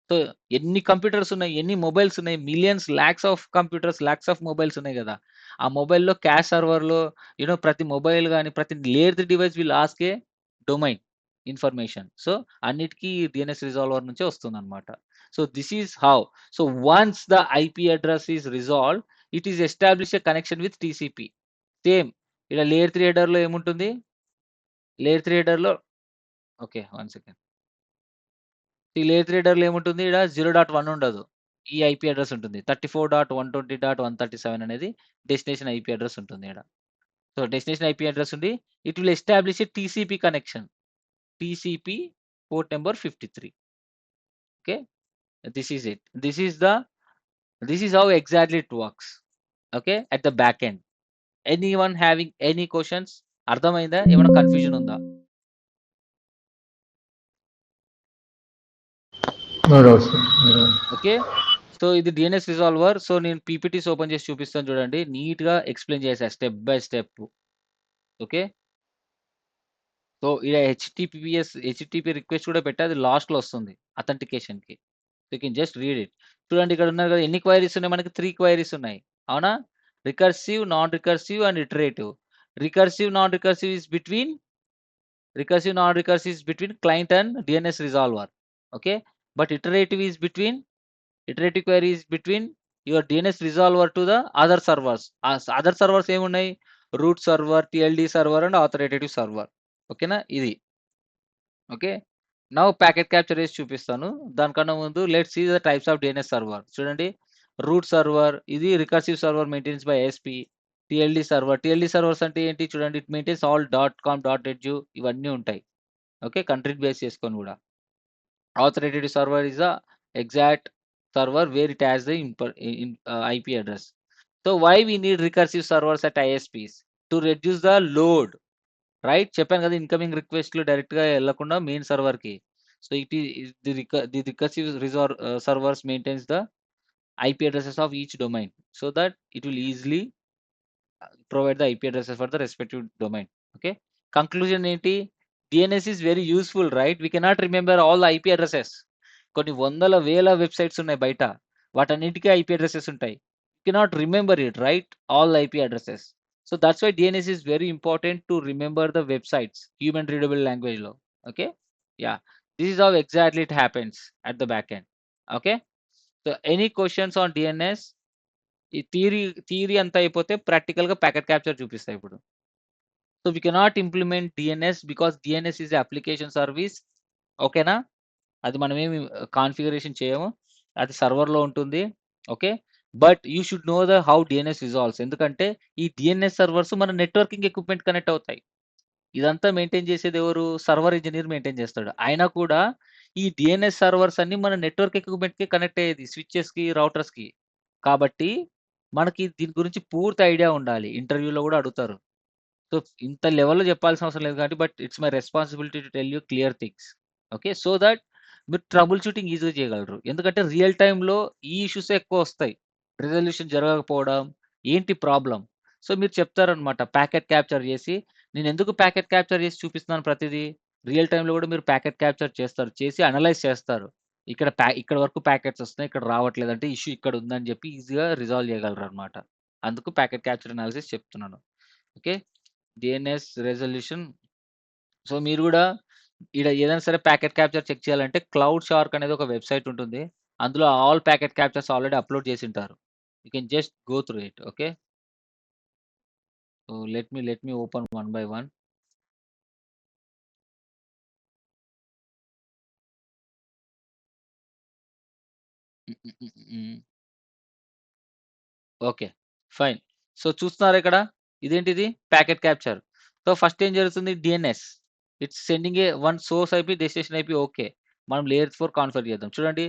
సో ఎన్ని కంప్యూటర్స్ ఉన్నాయి, ఎన్ని మొబైల్స్ ఉన్నాయి, millions, lakhs of computers, lakhs of mobiles ఉన్నాయి కదా. ఆ మొబైల్లో క్యాష్ సర్వర్లో ప్రతి మొబైల్ కానీ ప్రతి layer 3 device will ask a domain information. So అన్నిటికీ డిఎన్ఎస్ రిజాల్వర్ నుంచే వస్తుందన్నమాట. So this is how. So once the IP address is resolve, it is establish a connection with TCP. Same ఇలా layer 3 హెడర్లో ఏముంటుంది, layer 3 హెడర్లో okay 1 second. ఈ layer 3 హెడర్లో ఏముంటుంది, ఇక్కడ 0.1 ఉండదు. ఈ ఐపీ అడ్రస్ ఉంటుంది. 34.120.137 అనేది డెస్టినేషన్ ఐపీ అడ్రస్ ఉంటుంది ఇక్కడ. సో డెస్టినేషన్ ఐపీ అడ్రస్ ఉంది. It will establish A TCP connection. TCP port number 53. Okay, this is it. This is how exactly it works. Okay, at the back end. Anyone having any questions? అర్థమైందా, ఏమైనా confusion ఉందా? No doubt, sir. No doubt. Okay, so ఇది DNS resolver. So నేను PPTs open చేసి చూపిస్తాను చూడండి, neat గా explain చేసా step by step. Okay, so ఇలా హెచ్టిపి రిక్వెస్ట్ కూడా పెట్టి అది లాస్ట్ లో వస్తుంది అథెంటికేషన్ కి. You can just read it. చూడండి ఇక్కడ ఉన్నారు కదా, ఎన్ని క్వైరీస్ ఉన్నాయి, మనకి 3 క్వైరీస్ ఉన్నాయి. అవునా, recursive, non recursive and iterative. Recursive non recursive is between client and DNS resolver. Okay, but iterative query is between your DNS resolver to the other servers. Other servers ఏమున్నాయి, root server, TLD server and authoritative server. ఓకేనా, ఇది. Okay, now packet capture చేసి చూపిస్తాను. దానికన్నా ముందు let's see the types of DNS server. చూడండి, root server, ఇది recursive server maintains by ASP. TLD servers అంటే ఏంటి చూడండి, ఇట్ మెయింటైన్స్ ఆల్ .com.edu ఇవన్నీ ఉంటాయి. ఓకే, కంట్రీ బేస్ చేసుకొని కూడా. authoritative server is a exact server where it has the IP address. So why we need recursive servers at ISPs? To reduce the load. Right, చెప్పాను కదా, incoming రిక్వెస్ట్లు డైరెక్ట్గా వెళ్ళకుండా main సర్వర్కి. So it is the recursive servers maintains the IP addresses of each domain so that it will easily provide the IP addresses for the respective domain. Okay, conclusion ఏంటి, DNS is very useful, right? We cannot remember all the IP addresses. కొన్ని వందల వేల websites ఉన్నాయి బయట, వాటన్నిటికీ IP addresses ఉంటాయి. You cannot remember it, right? All IP addresses. So that's why DNS is very important to remember the websites, human readable language లో. Okay, yeah, this is how exactly it happens at the back end. Okay, so any questions on DNS? ఈ theory అంతా అయిపోతే ప్రాక్టికల్గా packet capture చూపిస్తాయి ఇప్పుడు. So we cannot implement DNS because DNS is application service. ఓకేనా, అది మనం ఏమి కాన్ఫిగరేషన్ చేయము, అది సర్వర్లో ఉంటుంది. Okay, but you should know the how DNS resolves. ఎందుకంటే ఈ డిఎన్ఎస్ సర్వర్స్ మన నెట్వర్కింగ్ ఎక్విప్మెంట్ కనెక్ట్ అవుతాయి. ఇదంతా మెయింటైన్ చేసేది ఎవరు, సర్వర్ ఇంజనీర్ మెయింటైన్ చేస్తాడు. అయినా కూడా ఈ డిఎన్ఎస్ సర్వర్స్ అన్ని మన నెట్వర్క్ ఎక్విప్మెంట్కి కనెక్ట్ అయ్యేది, స్విచ్చెస్కి, రౌటర్స్కి. కాబట్టి మనకి దీని గురించి పూర్తి ఐడియా ఉండాలి. ఇంటర్వ్యూలో కూడా అడుగుతారు. సో ఇంత లెవెల్‌లో చెప్పాల్సిన అవసరం లేదు కాబట్టి, but it's my responsibility to tell you clear things. Okay, so that మీరు ట్రబుల్ షూటింగ్ ఈజీగా చేయగలరు. ఎందుకంటే రియల్ టైమ్‌లో ఈ ఇష్యూసే ఎక్కువ వస్తాయి. రిజల్యూషన్ జరగకపోవడం, ఏంటి ప్రాబ్లమ్. సో మీరు చెప్తారనమాట ప్యాకెట్ క్యాప్చర్ చేసి. నేను ఎందుకు ప్యాకెట్ క్యాప్చర్ చేసి చూపిస్తున్నాను ప్రతిదీ, రియల్ టైమ్‌లో కూడా మీరు ప్యాకెట్ క్యాప్చర్ చేస్తారు, చేసి అనలైజ్ చేస్తారు. ఇక్కడ వరకు ప్యాకెట్స్ వస్తున్నాయి, ఇక్కడ రావట్లేదు, అంటే ఇష్యూ ఇక్కడ ఉందని చెప్పి ఈజీగా రిజాల్వ్ చేయగలరు అనమాట. అందుకు ప్యాకెట్ క్యాప్చర్ అనాలిసిస్ చెప్తున్నాను. Okay, DNS resolution. సో మీరు కూడా ఇక్కడ ఏదైనా సరే ప్యాకెట్ క్యాప్చర్ చెక్ చేయాలంటే క్లౌడ్ షార్క్ అనేది ఒక వెబ్సైట్ ఉంటుంది. అందులో all packet captures already upload చేసి ఉంటారు. You can just go through it. Okay, so let me open one by one. Okay, fine. So చూస్తున్నారా ఇక్కడ ఇదేంటిది ప్యాకెట్ క్యాప్చర్. సో ఫస్ట్ ఏం జరుగుతుంది DNS it's sending A one source IP destination IP okay. మనం layer 4 configure చేద్దాం. చూడండి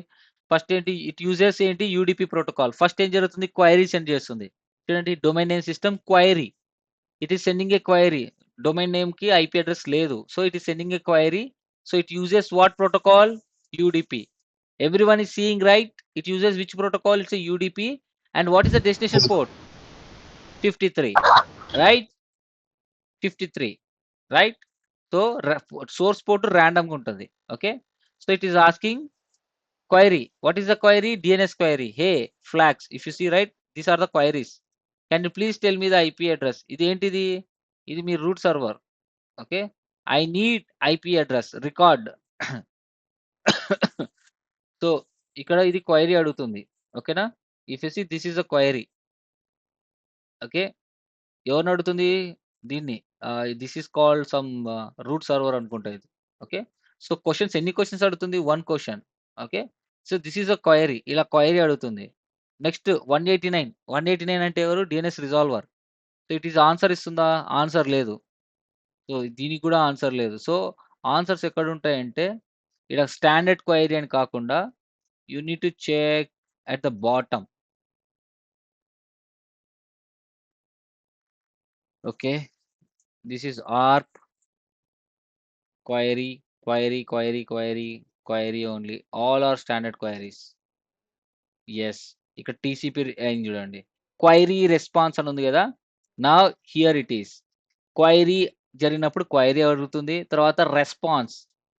first ఏంటి it uses ఏంటి యూడిపి ప్రోటోకాల్. ఫస్ట్ ఏం జరుగుతుంది క్వైరీ సెండ్ చేస్తుంది. చూడండి domain name system query. It is sending A query. Domain name కి ఐపీ అడ్రస్ లేదు. So it is sending A query. So it uses what protocol UDP. Everyone is seeing right. It uses which protocol? It's a UDP. And what is the destination port? 53. Right? 53. Right? So source port random ఉంటుంది. Okay. So it is asking query. What is the query? DNS query. Hey, flags. If you see right, these are the queries. Can you please tell me the IP address? ఇది ఏంటిది? ఇది మీ root server. Okay. I need IP address record. So ఇక్కడ ఇది query అడుగుతుంది. ఓకేనా? If you see this is a query. Okay. ఎవరిని అడుగుతుంది? దీన్ని. This is called some root server అనుకుంటా ఇది. ఓకే. సో క్వెషన్స్ ఎన్ని క్వెషన్స్ అడుగుతుంది? 1 question. Okay. So this is a query. ఇలా క్వైరీ అడుగుతుంది. నెక్స్ట్ 189. 189 అంటే ఎవరు? DNS resolver. So it is answer ఇస్తుందా? ఆన్సర్ లేదు. సో దీనికి కూడా ఆన్సర్ లేదు. సో ఆన్సర్స్ ఎక్కడ ఉంటాయంటే ఇక్కడ స్టాండర్డ్ క్వైరీ అని కాకుండా you need to check at the bottom. Okay, this is ARP query, query only. All are standard queries. Yes, ఇక్కడ టీసీపీ అయింది చూడండి. క్వైరీ రెస్పాన్స్ అని ఉంది కదా. నా హియర్ ఇట్ ఈస్ క్వైరీ జరిగినప్పుడు క్వైరీ అడుగుతుంది. తర్వాత response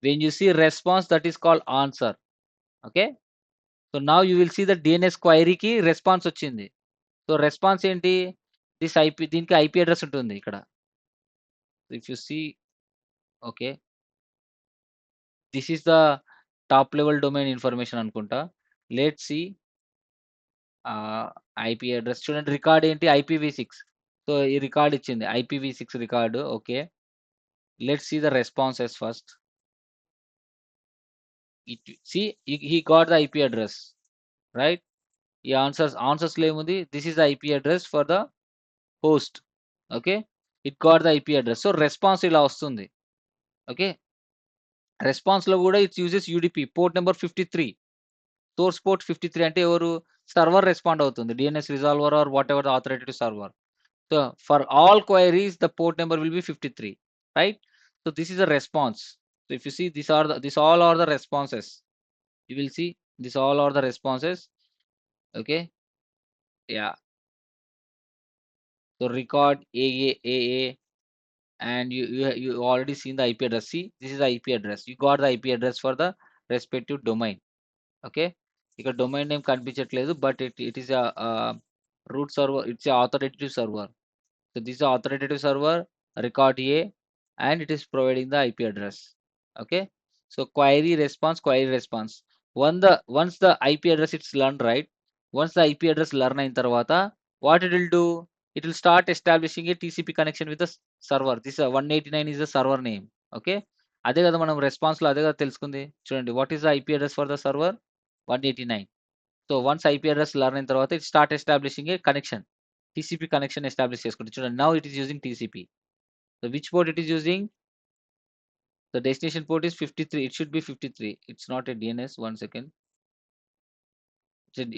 when you see response that is called answer. Okay. So now you will see the DNS క్వైరీకి రెస్పాన్స్ వచ్చింది. సో రెస్పాన్స్ ఏంటి? దిస్ ఐపీ దీనికి ఐపీ అడ్రస్ ఉంటుంది ఇక్కడ. If you see okay this is the top level domain information అనుకుంటా. Let's see IP address చూడండి. Record ఏంటి? IPv6. So ఈ రికార్డ్ ఇచ్చింది IPv6 record. Okay. Let's see the responses first. See he got the IP address, right? ఈ answers లో ఏముంది? This is the IP address for the host. Okay. It got the IP address. So response ఇలా వస్తుంది. Okay. Response లో కూడా it's uses UDP port number 53. Source port 53 అంటే ఎవరు? Server respond అవుతుంది. DNS resolver or whatever the authoritative server. So for all queries the port number will be 53, right? So this is a response. So if you see these all are the responses. You will see these all are the responses. Okay. Yeah. So record AA and you already seen the IP address. See, this is the IP address. You got the IP address for the respective domain. Okay. ఇక్కడ domain name కనిపించట్లేదు but it is route server. It's authoritative server. So this is authoritative server record A and it is providing the IP address. Okay. So query response. Once the IP address it's learned, right? Once the IP address learn అయిన తర్వాత what it will do? It will start establishing a TCP connection with the server. This 189 is the server name. Okay. అదే కదా మనం response లో అదే కదా తెలుసుకుంది. చూడండి what is the IP address for the server? 189. So once IP address learn అయిన తర్వాత it start establishing a connection. TCP connection establish చేసుకుంటుంది. చూడండి now it is using TCP. So which port it is using? The destination port is 53. It should be 53. It's not a DNS. One second.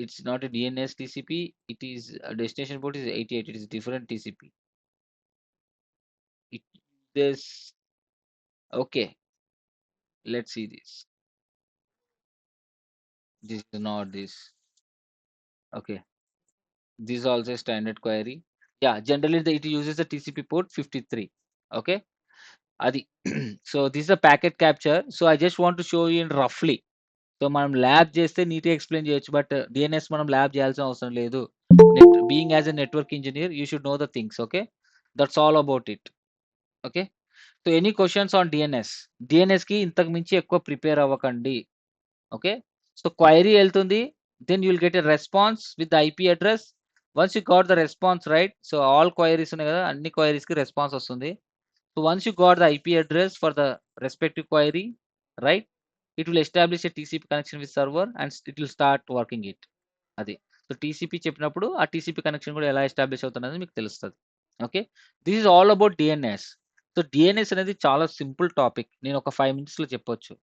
It's not a DNS TCP. It is a destination port is 88. It is different TCP. This okay. Let's see this. This is not this. Okay. This is also a standard query. Yeah, generally it uses the TCP port 53. Okay. Adi. So this is a packet capture. So I just want to show you in roughly. So మనం lab చేస్తే నీట్గా explain చేయొచ్చు but DNS మనం lab చేయాల్సిన అవసరం లేదు. Being as a network engineer you should know the things. Okay. That's all about it. Okay. So any questions on డిఎన్ఎస్కి ఇంతకు మించి ఎక్కువ ప్రిపేర్ అవ్వకండి. ఓకే. సో క్వైరీ వెళ్తుంది. Then you will get a response with the IP address. Once you got the response right. So all queries ఉన్నాయి కదా, అన్ని క్వైరీస్కి రెస్పాన్స్ వస్తుంది. So once you got the IP address for the respective query, right? It will establish a TCP connection with server and it will start working it. Adi. So TCP చెప్పినప్పుడు ఆ TCP connection కూడా ఎలా establish అవుతున్నది మీకు తెలుస్తుంది. Okay, this is all about DNS. So DNS అనేది చాలా simple topic, నేను ఒక 5 మినిట్స్లో చెప్పొచ్చు.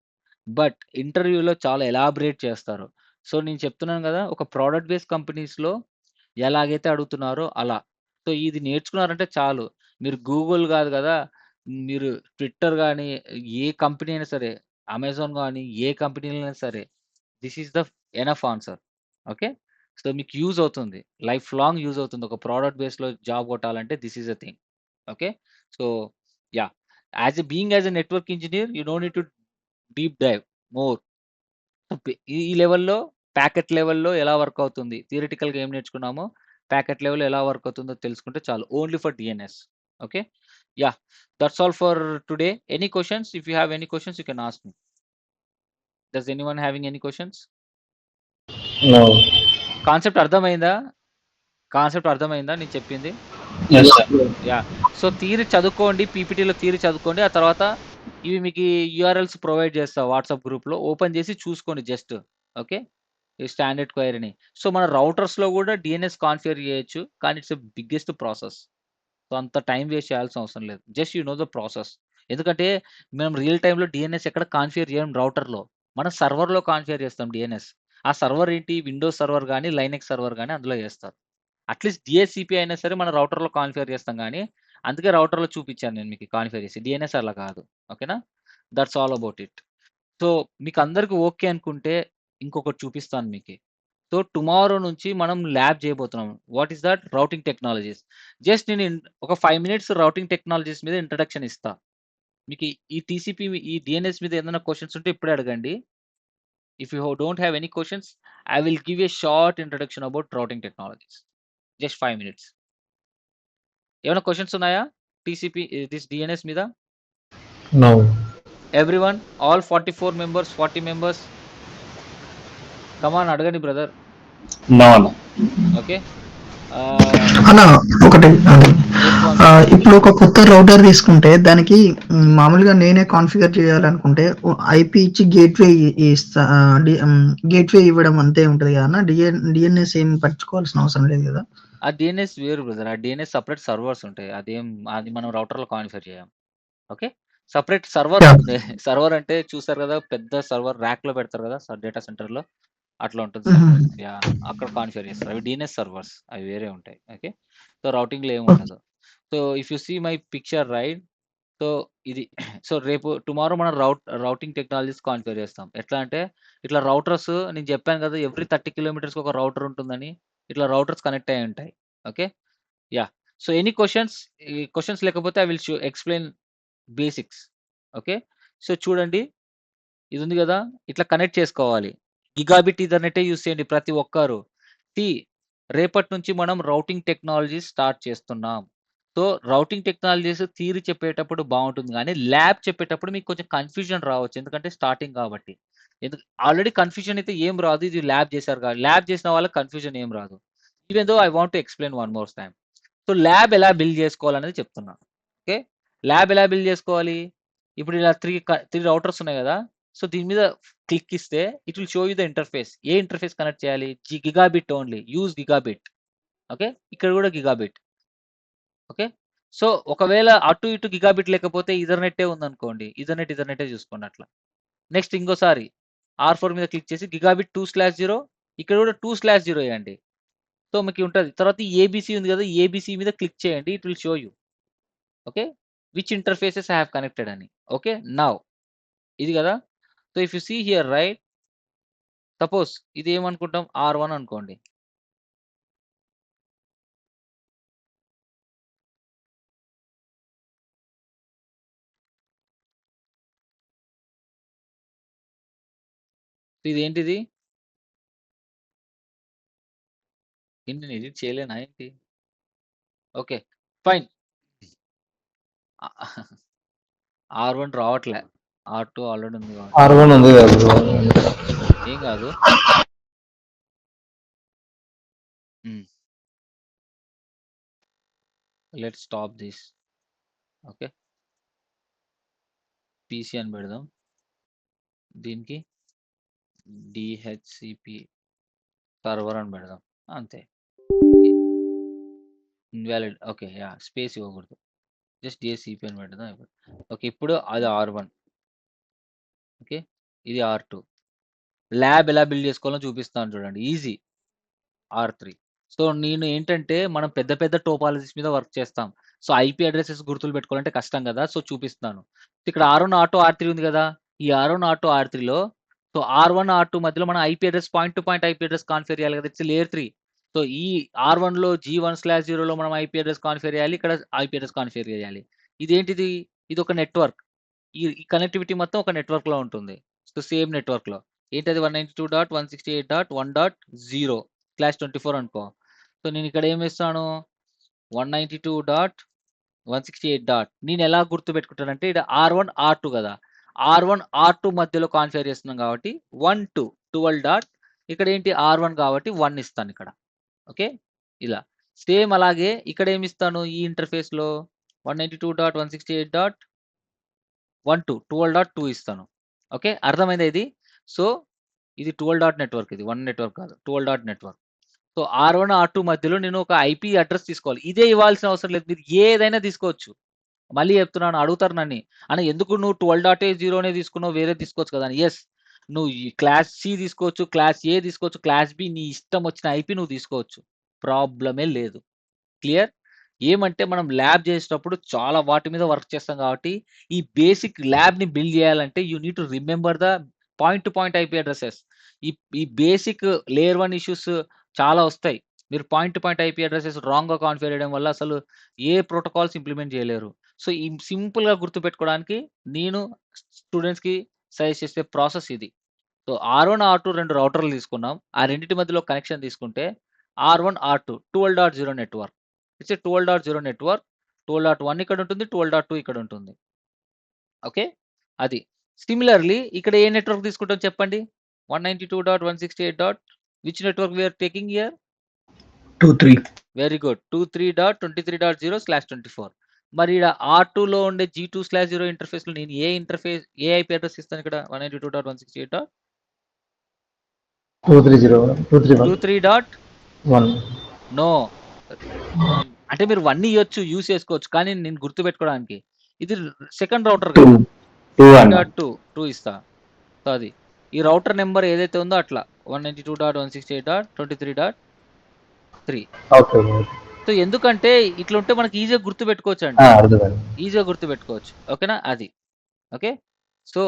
బట్ ఇంటర్వ్యూలో చాలా ఎలాబరేట్ చేస్తారు. సో నేను చెప్తున్నాను కదా, ఒక ప్రోడక్ట్ బేస్డ్ కంపెనీస్లో ఎలాగైతే అడుగుతున్నారో అలా. సో ఇది నేర్చుకున్నారంటే చాలు, మీరు గూగుల్ కాదు కదా, మీరు ట్విట్టర్ కానీ, ఏ కంపెనీ అయినా సరే, అమెజాన్ కానీ, ఏ కంపెనీలైనా సరే, this is the enough answer. Okay, so మీకు యూజ్ అవుతుంది, లైఫ్ లాంగ్ యూజ్ అవుతుంది. ఒక ప్రోడక్ట్ బేస్లో జాబ్ కొట్టాలంటే this is the thing. Okay, so yeah, as a network engineer you don't need to deep dive more. ఈ లెవెల్‌లో, packet లెవెల్‌లో ఎలా వర్క్ అవుతుంది, థియరిటికల్‌గా ఏం నేర్చుకున్నామో, ప్యాకెట్ లెవెల్‌లో ఎలా వర్క్ అవుతుందో తెలుసుకుంటే చాలు. Only for DNS. Okay, yeah! That's all for today. Any questions? If you have any questions you can ask me. Does anyone having any questions? No. Concept అర్థమైందా? నేను చెప్పింది? Yes, sir. Yeah! So theory చదువుకోండి. పీపీటీలో theory చదువుకోండి. ఆ తర్వాత ఇవి మీకు URLs provide చేస్తా వాట్సాప్ గ్రూప్‌లో. ఓపెన్ చేసి చూసుకోండి జస్ట్. ఓకే, ఈ స్టాండర్డ్ క్వైరీని. సో మన రౌటర్స్‌లో కూడా డిఎన్ఎస్ కాన్ఫిగర్ చేయొచ్చు. కానీ it's a biggest process. So అంత టైం వేస్ట్ చేయాల్సిన అవసరం లేదు. Just you know the process. ఎందుకంటే మనం రియల్ టైమ్‌లో డిఎన్ఎస్ ఎక్కడ కాన్ఫిగర్ చేయం రౌటర్‌లో. మనం సర్వర్‌లో కాన్ఫిగర్ చేస్తాం డిఎన్ఎస్. ఆ సర్వర్ ఏంటి, విండోస్ సర్వర్ గానీ, లైనెక్స్ సర్వర్ గానీ అందులో చేస్తారు. అట్‌లీస్ట్ డీహెచ్‌సిపి అయినా సరే మన రౌటర్‌లో కాన్ఫిగర్ చేస్తాం గానీ, అందుకే రౌటర్‌లో చూపించాను నేను మీకు కాన్ఫిగర్ చేసి. డిఎన్ఎస్ అలా కాదు. ఓకేనా? That's all about it. So మీకందరికి ఓకే అనుకుంటే ఇంకొకటి చూపిస్తాను మీకి. సో టుమారో నుంచి మనం ల్యాబ్ చేయబోతున్నాం. What is that? Routing technologies. Just నేను ఒక 5 మినిట్స్ రౌటింగ్ టెక్నాలజీస్ మీద ఇంట్రడక్షన్ ఇస్తా. మీకు ఈ టీసీపీ, ఈ డిఎన్ఎస్ మీద ఏదైనా క్వెషన్స్ ఉంటే ఇప్పుడే అడగండి. If you don't have any questions, I will give a short introduction about routing technologies. Just 5 minutes. ఏమైనా క్వెషన్స్ ఉన్నాయా? టీసీపీ దిస్ డిఎన్ఎస్ మీద? No. Everyone, all 44 members, 40 members, come on అడగండి బ్రదర్. No, no. ఓకే. అన్న ఒకటి yes Vamsi. ఇప్పుడు ఒక కొత్త router తీసుకుంటే దానికి మామూలుగా నేనే కాన్ఫిగర్ చేయాలనుకుంటే ఐపీ ఇచ్చి గేట్వే ఇస్తా, గేట్వే ఇవ్వడం అంతే ఉంటది కదా అన్న. డిఎన్ఎస్ ఏం పట్టించుకోవాల్సిన అవసరం లేదు కదా. ఆ డిఎన్ఎస్ వేరు బ్రదర్. ఆ డిఎన్ఎస్ సెపరేట్ సర్వర్స్ ఉంటాయి. అది మనం రౌటర్‌లో కాన్ఫిగర్ చేయం. ఓకే. Separate server Yeah. ఉంటుంది. సర్వర్ అంటే చూసారు కదా, పెద్ద సర్వర్ ర్యాక్‌లో పెడతారు కదా డేటా సెంటర్‌లో. అట్లా ఉంటుంది సర్వర్. యాహ్! అక్కడ కాన్ఫిగర్ చేస్తారు. అవి డిఎన్ఎస్ సర్వర్స్. అవి వేరే ఉంటాయి. ఓకే. సో రౌటింగ్‌లో ఏమి ఉండదు. So if you see my picture right, so ఇది సో రేపు టుమారో మనం రౌటింగ్ టెక్నాలజీస్ కాన్ఫిగర్ చేస్తాం. ఎట్లా అంటే ఇట్లా రౌటర్స్, నేను చెప్పాను కదా ఎవ్రీ 30 కిలోమీటర్స్‌కి ఒక రౌటర్ ఉంటుందని. ఇట్లా రౌటర్స్ కనెక్ట్ అయ్యి ఉంటాయి. Okay. Yeah! So any questions? ఈ క్వెషన్స్ లేకపోతే I will explain basics. Okay. So చూడండి, ఇది ఉంది కదా, ఇట్లా కనెక్ట్ చేసుకోవాలి. గిగాబిట్ ఈథర్నెటే యూజ్ చేయండి ప్రతి ఒక్కరు. సి రేపటి నుంచి మనం రౌటింగ్ టెక్నాలజీస్ స్టార్ట్ చేస్తున్నాం. సో రౌటింగ్ టెక్నాలజీస్ థియరీ చెప్పేటప్పుడు బాగుంటుంది కానీ ల్యాబ్ చెప్పేటప్పుడు మీకు కొంచెం కన్ఫ్యూజన్ రావచ్చు. ఎందుకంటే స్టార్టింగ్ కాబట్టి. ఆల్రెడీ కన్ఫ్యూజన్ అయితే ఏం రాదు, ఇది ల్యాబ్ చేశారు కాబట్టి. ల్యాబ్ చేసిన వాళ్ళకి కన్ఫ్యూజన్ ఏం రాదు. Even though I want to explain one more time. So lab ఎలా బిల్డ్ చేసుకోవాలనేది చెప్తున్నా. ఓకే. ల్యాబ్ ఎలా బిల్డ్ చేసుకోవాలి? ఇప్పుడు ఇలా 3 రౌటర్స్ ఉన్నాయి కదా. సో దీని మీద క్లిక్ ఇస్తే it will show you the interface. ఏ ఇంటర్ఫేస్ కనెక్ట్ చేయాలి? Gigabit only. Use gigabit. Okay. ఇక్కడ కూడా గిగాబిట్. ఓకే. సో ఒకవేళ అటు ఇటు గిగాబిట్ లేకపోతే ఈథర్నెట్టే ఉందనుకోండి. ఈథర్నెట్టే చూసుకోండి అట్లా. నెక్స్ట్ ఇంకోసారి R4 మీద క్లిక్ చేసి గిగాబిట్ 2/0, ఇక్కడ కూడా 2/0 వేయండి. సో మీకు ఉంటది. తర్వాత ఏబీసీ ఉంది కదా, ఏబీసీ మీద క్లిక్ చేయండి. It will show you. Okay. Which interfaces I have connected అని. ఓకే. నౌ ఇది కదా. So if you see here right, suppose ఇది ఏమనుకుంటాం, R1 అనుకోండి. ఇదేంటిది? ఏంటి నేను ఎడిట్ చేయలేనా ఏంటి? ఓకే. ఫైన్. R1 రావట్లే. R2 ఆల్రెడీ ఉంది కాబట్టి. R1 ఉంది కదా bro. ఏం కాదు. Let's stop this. Okay. PC అని పెడదాం. దీనికి డిహెచ్సిపి సర్వర్ అని పెడదాం. అంతే. ఇన్వాలిడ్. ఓకే. యాహ్! స్పేస్ ఇవ్వకూడదు. జస్ట్ జేసీపీ అని పెడదాం అయిపోద్ది. ఓకే. ఇప్పుడు అది R1. ఓకే. ఇది R2. ల్యాబ్ ఎలా బిల్డ్ చేసుకోవాలో చూపిస్తాను చూడండి. ఈజీ. R3. సో, నేను ఏంటంటే మనం పెద్ద పెద్ద టోపాలజీస్ మీద వర్క్ చేస్తాం. సో, ఐపీ అడ్రెసెస్ గుర్తులు పెట్టుకోవాలంటే కష్టం గదా! సో, చూపిస్తున్నాను. ఇక్కడ R1, R2, R3 ఉంది గదా! ఈ R1, R2, R3లో so, R1, R2 మధ్యలో మనం IP address point to point IP address configure చేయాలి గదా! It's layer 3. సో, ఈ R1లో G1/0లో మనం ఐపీ అడ్రెస్ కాన్ఫిగర్ చేయాలి. ఇక్కడ ఐపీ అడ్రెస్ కాన్ఫిగర్ చేయాలి. ఇదేంటిది? ఇదొక నెట్వర్క్. ఈ ఈ కనెక్టివిటీ మొత్తం ఒక నెట్వర్క్‌లో ఉంటుంది. సో, సేమ్ నెట్వర్క్‌లో. ఏంటది 192.168.1.0/24 అనుకో. సో, నేనిక్కడ ఏమిస్తాను 192.168. నేనెలా గుర్తుపెట్టుకుంటానంటే ఈడ R1, R2 గదా! R1, R2 మధ్యలో కాన్ఫిగర్ చేస్తున్నాం కాబట్టి 1, 2 12. ఇక్కడేంటి R1 కాబట్టి 1 ఇస్తానిక్కడ. ఓకే. ఇలా. సేమ్ అలాగే ఇక్కడేమిస్తాను ఈ ఇంటర్ఫేస్‌లో 192.168.12 ఇస్తాను. ఓకే. అర్థమైందా ఇది? సో, ఇది 12 డాట్ నెట్వర్క్ ఇది. 1 నెట్వర్క్ కాదు. 12 dot network. So, R1, R2 మధ్యలో నేను ఒక ఐపీ అడ్రెస్ తీసుకోవాలి. ఇదే ఇవ్వాల్సిన అవసరం లేదు. మీరు ఏదైనా తీసుకోవచ్చు. మళ్ళీ చెప్తున్నాను అడుగుతారు నన్ని. అన్న ఎందుకు నువ్వు 12.0నే తీసుకున్నావు వేరేది తీసుకోవచ్చు కదా! అని. యెస్. నువ్వు ఈ క్లాస్ సి తీసుకోవచ్చు, క్లాస్ ఏ తీసుకోవచ్చు, క్లాస్ బి నీ ఇష్టం వచ్చిన ఐపీ నువ్వు తీసుకోవచ్చు. ప్రాబ్లమే లేదు. క్లియర్? ఏమంటే మనం ల్యాబ్ చేసేటప్పుడు చాలా వాటి మీద వర్క్ చేస్తాం కాబట్టి, ఈ బేసిక్ ల్యాబ్‌ని బిల్డ్ చేయాలంటే you need to remember the point to point IP addresses. ఈ ఈ బేసిక్ లేయర్ 1 ఇష్యూస్ చాలా వస్తాయి. మీరు point to point IP addresses రాంగ్‌గా కాన్ఫిగర్ చేయడం వల్ల అసలు ఏ ప్రోటోకాల్స్ ఇంప్లిమెంట్ చేయలేరు. సో, ఈ సింపుల్‌గా గుర్తుపెట్టుకోవడానికి నేను స్టూడెంట్స్‌కి సజెస్ట్ చేసే ప్రాసెస్ ఇది. సో, R1, R2 2 రౌటర్‌లు తీసుకున్నాం. ఆ రెండిటి మధ్యలో కనెక్షన్ తీసుకుంటే R1, R2 12.0 network. It's a 12.0 network. 12.1 ఇక్కడ ఉంటుంది. 12.2 ఇక్కడ ఉంటుంది. ఓకే. అది. సిమిలర్‌లీ ఇక్కడ ఏ నెట్వర్క్ తీసుకుంటాం చెప్పండి? 192.168. Which network we are taking here? 2, 3. Very good. 23.23.0/24. మరి ఈడ R2లో ఉండే G2/0 ఇంటర్ఫేస్‌లో నేను ఏ ఐపీ అడ్రెస్ ఇస్తాను ఇక్కడ? 192.168. 230. 23. 1. నో. అంటే మీరు 1 ఇయ్యొచ్చు. యూజ్ చేసుకోవచ్చు. కానీ నేను గుర్తుపెట్టుకోవడానికి. ఇది సెకండ్ రౌటర్ 2. కదా! 2 అన్న. 2 ఇస్తా. సో, అది. ఈ రౌటర్ నంబర్ ఏదైతే ఉందో అట్లా 192.168.23.3. ఓకే. సో, ఎందుకంటే ఇట్లుంటే మనకి ఈజీగా గుర్తుపెట్టుకోవచ్చండి. అర్థమైంది. ఈజీగా గుర్తుపెట్టుకోవచ్చు. ఓకేనా? అది. ఓకే. సో,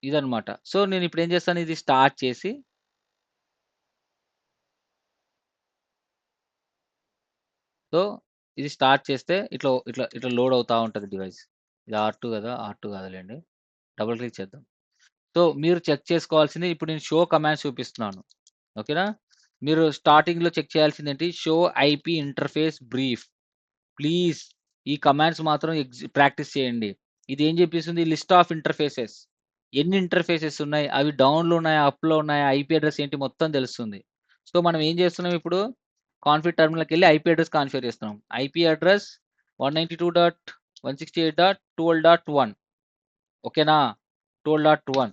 ఇదన్నమాట. సో, నేనిప్పుడు ఏం చేస్తాను ఇది స్టార్ట్ చేసి సో, ఇది స్టార్ట్ చేస్తే ఇట్లా లోడ్ అవుతా ఉంటది డివైస్. ఇది R2 కదా! R2 కాదులెండి. డబుల్ క్లిక్ చేద్దాం. సో, మీరు చెక్ చేసుకోవాల్సింది ఇప్పుడు నేను షో కమాండ్స్ చూపిస్తున్నాను. ఓకేనా? మీరు స్టార్టింగ్‌లో చెక్ చేయాల్సిందేంటి? Show IP interface brief. Please ఈ కమాండ్స్ మాత్రం ప్రాక్టీస్ చేయండి. ఇది ఏం చూపిస్తుంది? List of interfaces. ఎన్ని ఇంటర్ఫేసెస్ ఉన్నాయి? అవి డౌన్‌లో ఉన్నాయా? అప్‌లో ఉన్నాయా? ఐపీ అడ్రెస్ ఏంటి మొత్తం తెలుస్తుంది. సో, మనం ఏం చేస్తున్నాం ఇప్పుడు? కాన్ఫిగ్ టెర్మినల్‌కెళ్ళి ఐపీ అడ్రెస్ కాన్ఫిగర్ చేస్తున్నాం. ఐపీ అడ్రెస్ 192.168.12.1 ఓకేనా? 12.1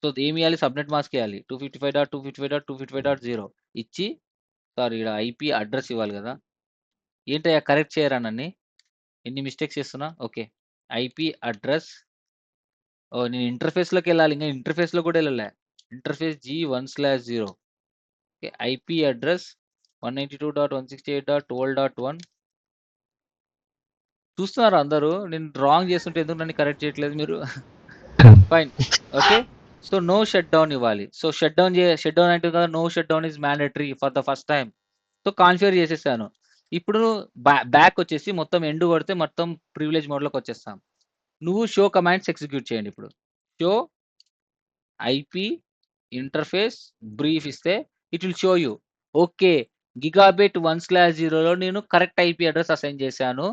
సో, ఏమియ్యాలి? సబ్‌నెట్ మాస్క్ ఇయ్యాలి. 255.255.255.0 ఇచ్చి సారీ ఈడ ఐపీ అడ్రెస్ ఇవ్వాలి గదా! ఏంటయ్యా కరెక్ట్ చేయరా నన్ని? ఎన్ని మిస్టేక్స్ చేస్తున్నా? ఓకే. IP address oh! నేను ఇంటర్ఫేస్‌లోకెళ్ళాలి. ఇంగా ఇంటర్ఫేస్‌లో కూడా ఎళ్ళలే. Interface G1/0 okay. IP address 192.168.12.1 చూస్తున్నారా అందరూ? నేను రాంగ్ చేస్తుంటే ఎందుకు నన్ను కరెక్ట్ చేయట్లేదు మీరు? Fine. Okay. So, no shut down ఇవ్వాలి. సో, షట్ డౌన్ అంటే కదా! No shut down is mandatory for the first time. So, configure చేసేసాను. ఇప్పుడు బ్యాక్ వచ్చేసి మొత్తం ఎండ్ కొడితే మొత్తం ప్రివిలేజ్ మోడ్‌లోకొచ్చేస్తాం. నువ్వు షో కమాండ్స్ ఎగ్జిక్యూట్ చేయండి ఇప్పుడు. షో ఐపీ ఇంటర్ఫేస్ బ్రీఫ్ ఇస్తే it will show you. Okay. Gigabit 1/0లో నేను కరెక్ట్ ఐపీ అడ్రెస్ అసైన్ చేశాను.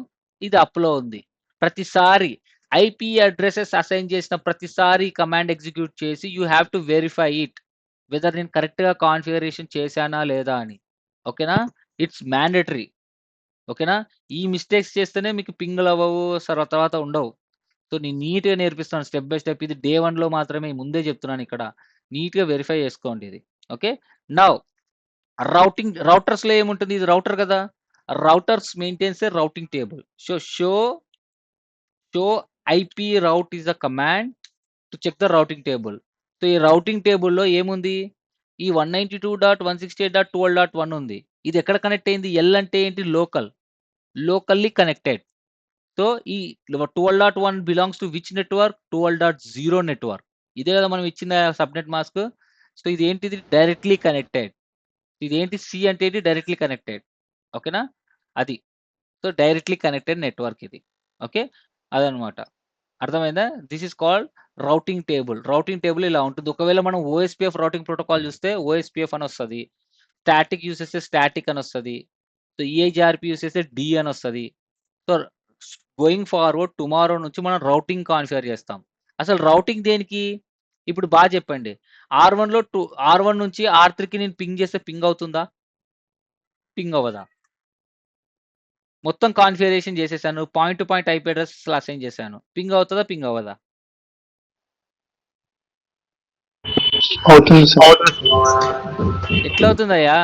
ఇది అప్‌లో ఉంది. ప్రతిసారి ఐపీ అడ్రెసెస్ అసైన్ చేసిన ప్రతిసారి కమాండ్ ఎగ్జిక్యూట్ చేసి you have to verify it. Whether నేను కరెక్ట్‌గా కాన్ఫిగరేషన్ చేశానా లేదా అని. ఓకేనా? It's mandatory. ఓకేనా? ఈ మిస్టేక్స్ చేస్తేనే మీకు పింగులు అవ్వవు. తర్వాత ఉండవు. సో, నేను నీట్‌గా నేర్పిస్తాను స్టెప్ బై స్టెప్. ఇది డే 1లో మాత్రమే ముందే చెప్తున్నాను ఇక్కడ. నీట్‌గా వెరిఫై చేసుకోండి ఇది. ఓకే. నౌ రౌటర్స్‌లో ఏముంటుంది? ఇది రౌటర్ కదా! Routers maintains a routing table. Show IP route is a command to check the routing table. So ఈ రౌటింగ్ టేబుల్‌లో ఏముంది? ఈ 192.168.12.1 ఉంది. ఇది ఎక్కడ కనెక్ట్ అయింది? L అంటే ఏంటి? Locally connected. సో ఈ 12.1 belongs to which network? 12.0 network. ఇదే కదా మనం ఇచ్చిన సబ్నెట్ మాస్క్. సో ఇది ఏంటిది? Directly connected. ఇదేంటి? C అంటే ఏంటి? Directly connected. ఓకేనా? అది. సో డైరెక్ట్‌లీ కనెక్టెడ్ నెట్వర్క్ ఇది. ఓకే. అదనమాట. అర్థమైందా? This is called routing table. Routing table ఇలా ఉంటుంది. ఒకవేళ మనం ఓఎస్పీఎఫ్ రౌటింగ్ ప్రోటోకాల్ చూస్తే ఓఎస్పీఎఫ్ అని వస్తది. స్టాటిక్ యూజ్ చేస్తే స్టాటిక్ అని వస్తది. సో ఈఐజీఆర్పీ యూజ్ చేస్తే డి అని వస్తది. సో గోయింగ్ ఫార్వర్డ్ టుమారో నుంచి మనం రౌటింగ్ కాన్ఫిగర్ చేస్తాం. అసలు రౌటింగ్ దేనికి? ఇప్పుడు బాగా చెప్పండి. R1 నుంచి R3కి నేను పింగ్ చేస్తే పింగ్ అవుతుందా? పింగ్ అవ్వదా? మొత్తం కాన్ఫిగరేషన్ చేసేసాను. Point to point IP address assign చేశాను. పింగ్ అవుతుందా? పింగ్ అవ్వదా? అవుతుంది సార్. ఎట్లా అవుతుందయ్యా?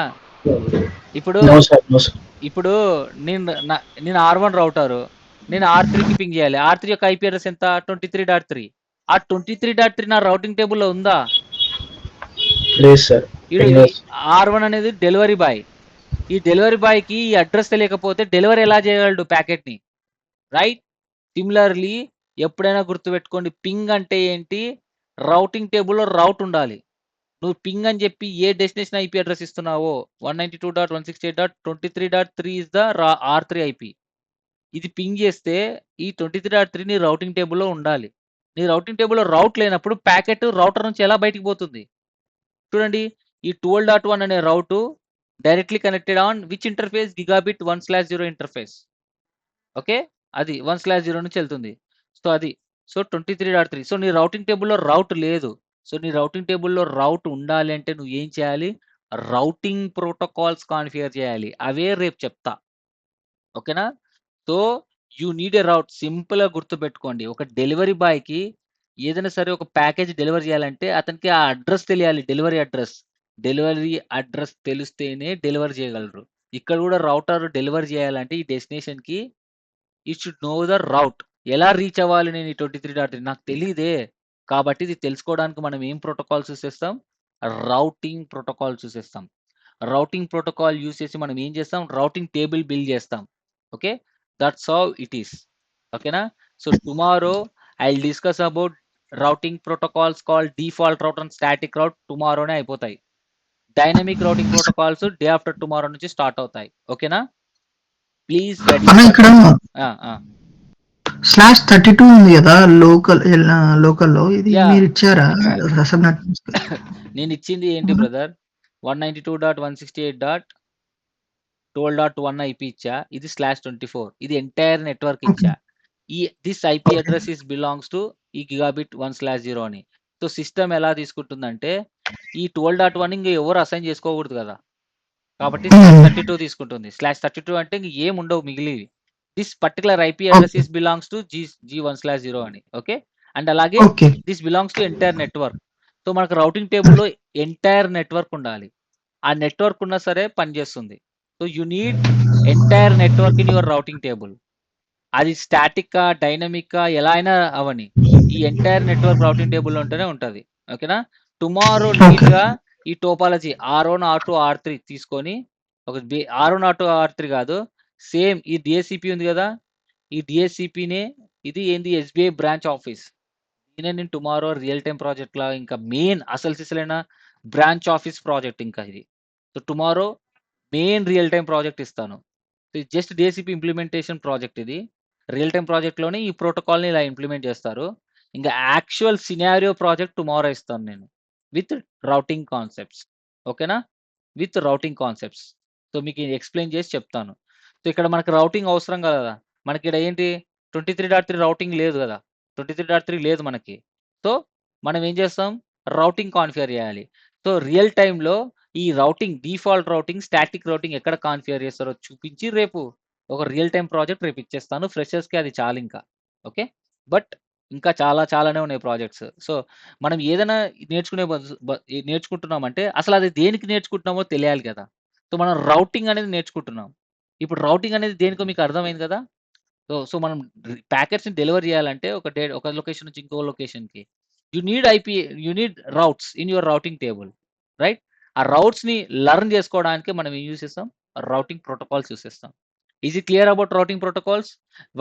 ఇప్పుడు నో సార్, నో సార్. ఇప్పుడు నేను R1 రౌటర్, నేను R3కి పింగ్ చేయాలి. R3 యొక్క ఐపీ అడ్రస్ ఎంత? 23.3. ఆ 23.3 నా రౌటింగ్ టేబుల్లో ఉందా? లేదు సార్. ఇది R1 అనేది డెలివరీ బాయ్. ఈ డెలివరీ బాయ్కి ఈ అడ్రస్ తెలియకపోతే డెలివరీ ఎలా చేయగలడు ప్యాకెట్ని? రైట్. సిమిలర్లీ ఎప్పుడైనా గుర్తుపెట్టుకోండి, పింగ్ అంటే ఏంటి? రౌటింగ్ టేబుల్లో రౌట్ ఉండాలి. నువ్వు పింగ్ అని చెప్పి ఏ డెస్టినేషన్ ఐపీ అడ్రస్ ఇస్తున్నావో 192.168.23.3 ఇస్ ద R3 ఐపీ. ఇది పింగ్ చేస్తే ఈ 23.3 నీ రౌటింగ్ టేబుల్లో ఉండాలి. నీ రౌటింగ్ టేబుల్లో రౌట్ లేనప్పుడు ప్యాకెట్ రౌటర్ నుంచి ఎలా బయటికి పోతుంది? చూడండి, ఈ 12.1 అనే route directly connected on which interface? Gigabit 1/0 interface. Okay, అది 1/0 నుంచి వెళ్తుంది. సో అది. సో 23.3. సో నీ రౌటింగ్ టేబుల్లో రౌట్ లేదు. సో నీ రౌటింగ్ టేబుల్లో రౌట్ ఉండాలి అంటే నువ్వు ఏం చేయాలి? రౌటింగ్ ప్రోటోకాల్స్ కాన్ఫిగర్ చేయాలి. అవే రేపు చెప్తా. ఓకేనా? సో యూ నీడ్ ఎ రౌట్. సింపుల్గా గుర్తుపెట్టుకోండి, ఒక డెలివరీ బాయ్కి ఏదైనా సరే ఒక ప్యాకేజ్ డెలివరీ చేయాలంటే అతనికి ఆ అడ్రస్ తెలియాలి. డెలివరీ అడ్రస్ తెలిస్తేనే డెలివరీ చేయగలరు. ఇక్కడ కూడా రౌటర్ డెలివరీ చేయాలంటే ఈ డెస్టినేషన్కి యూ షుడ్ నో ద రౌట్. ఎలా రీచ్ అవ్వాలి నేను ఈ 23.3? నాకు తెలియదే. కాబట్టి ఇది తెలుసుకోవడానికి మనం ఏం ప్రోటోకాల్ చూసేస్తాం? రౌటింగ్ ప్రోటోకాల్ చూసేస్తాం. రౌటింగ్ ప్రోటోకాల్ యూజ్ చేసి మనం ఏం చేస్తాం? రౌటింగ్ టేబుల్ బిల్డ్ చేస్తాం. Okay, that's how it is. ఓకేనా? So tomorrow I will discuss about routing protocols called default route and static route. టుమారోనే అయిపోతాయి. Dynamic routing protocols day after tomorrow నుంచి start అవుతాయి. ఓకేనా? ప్లీజ్ ఇక్కడ /32 ఉంది కదా లోకల్లో, ఇది మీరు ఇచ్చారా? నేను ఇచ్చింది ఏంటి బ్రదర్? 192.168.12.1 ఐపీ ఇచ్చా. ఇది /24. ఇది ఎంటైర్ నెట్వర్క్ ఇచ్చా. This IP address is belongs to ఈ గిగాబిట్ 1/0 అని. సో సిస్టమ్ ఎలా తీసుకుంటుందంటే ఈ 12.1 ఇంకా ఎవరు అసైన్ చేసుకోకూడదు కదా, కాబట్టి /32 తీసుకుంటుంది. /32 అంటే ఇంక ఏం ఉండవు మిగిలివి. This particular IP address is belongs to G1/0 అని. ఓకే, అండ్ అలాగే this belongs to entire network. So మనకు రౌటింగ్ టేబుల్లో ఎంటైర్ నెట్వర్క్ ఉండాలి. ఆ నెట్వర్క్ ఉన్నా సరే పనిచేస్తుంది. So you need entire network in your routing table. అది స్టాటిక్గా డైనమిక్గా ఎలా అయినా అవని, ఈ ఎంటైర్ నెట్వర్క్ రౌటింగ్ టేబుల్ ఉంటేనే ఉంటుంది. ఓకేనా? టుమారో నీట్గా ఈ టోపాలజీ R1, R2, R3 తీసుకొని ఒక R1, R2, R3 కాదు, సేమ్ ఈ డిఎస్సిపి ఉంది కదా, ఈ డిఎస్సిపినే ఇది ఏంది ఎస్బీఐ బ్రాంచ్ ఆఫీస్. దీనే నేను టుమారో రియల్ టైం ప్రాజెక్ట్ లా ఇంకా మెయిన్ అసలు సిసలైన బ్రాంచ్ ఆఫీస్ ప్రాజెక్ట్ ఇంకా ఇది. So tomorrow main real time project ఇస్తాను. జస్ట్ డిఎస్సిపి ఇంప్లిమెంటేషన్ ప్రాజెక్ట్ ఇది. రియల్ టైం ప్రాజెక్ట్లోనే ఈ ప్రోటోకాల్ని ఇలా ఇంప్లిమెంట్ చేస్తారు. ఇంకా యాక్చువల్ సినారియో ప్రాజెక్ట్ టుమారో ఇస్తాను నేను విత్ రౌటింగ్ కాన్సెప్ట్స్. ఓకేనా? With routing concepts. సో మీకు ఎక్స్ప్లెయిన్ చేసి చెప్తాను. సో ఇక్కడ మనకి రౌటింగ్ అవసరం కదా, మనకి ఇక్కడ ఏంటి 23.3 రౌటింగ్ లేదు కదా, 23.3 లేదు మనకి. సో మనం ఏం చేస్తాం? రౌటింగ్ కాన్ఫిగర్ చేయాలి. సో రియల్ టైంలో ఈ routing default routing, static routing ఎక్కడ కాన్ఫిగర్ చేస్తారో చూపించి రేపు ఒక రియల్ టైం ప్రాజెక్ట్ రేపు ఇచ్చేస్తాను. ఫ్రెషర్స్కి అది చాలు ఇంకా. ఓకే, బట్ ఇంకా చాలానే ఉన్నాయి ప్రాజెక్ట్స్. సో మనం ఏదైనా నేర్చుకుంటున్నామంటే అసలు అది దేనికి నేర్చుకుంటున్నామో తెలియాలి కదా. సో మనం రౌటింగ్ అనేది నేర్చుకుంటున్నాం. ఇప్పుడు రౌటింగ్ అనేది దేనికో మీకు అర్థమైంది కదా. సో మనం ప్యాకెట్స్ని డెలివర్ చేయాలంటే ఒక లొకేషన్ నుంచి ఇంకో లొకేషన్కి you need routes in your routing table, right? ఆ రౌట్స్ని లర్న్ చేసుకోవడానికి మనం ఏం యూస్ చేస్తాం? రౌటింగ్ ప్రోటోకాల్స్ యూస్ చేస్తాం. Is it clear about routing protocols?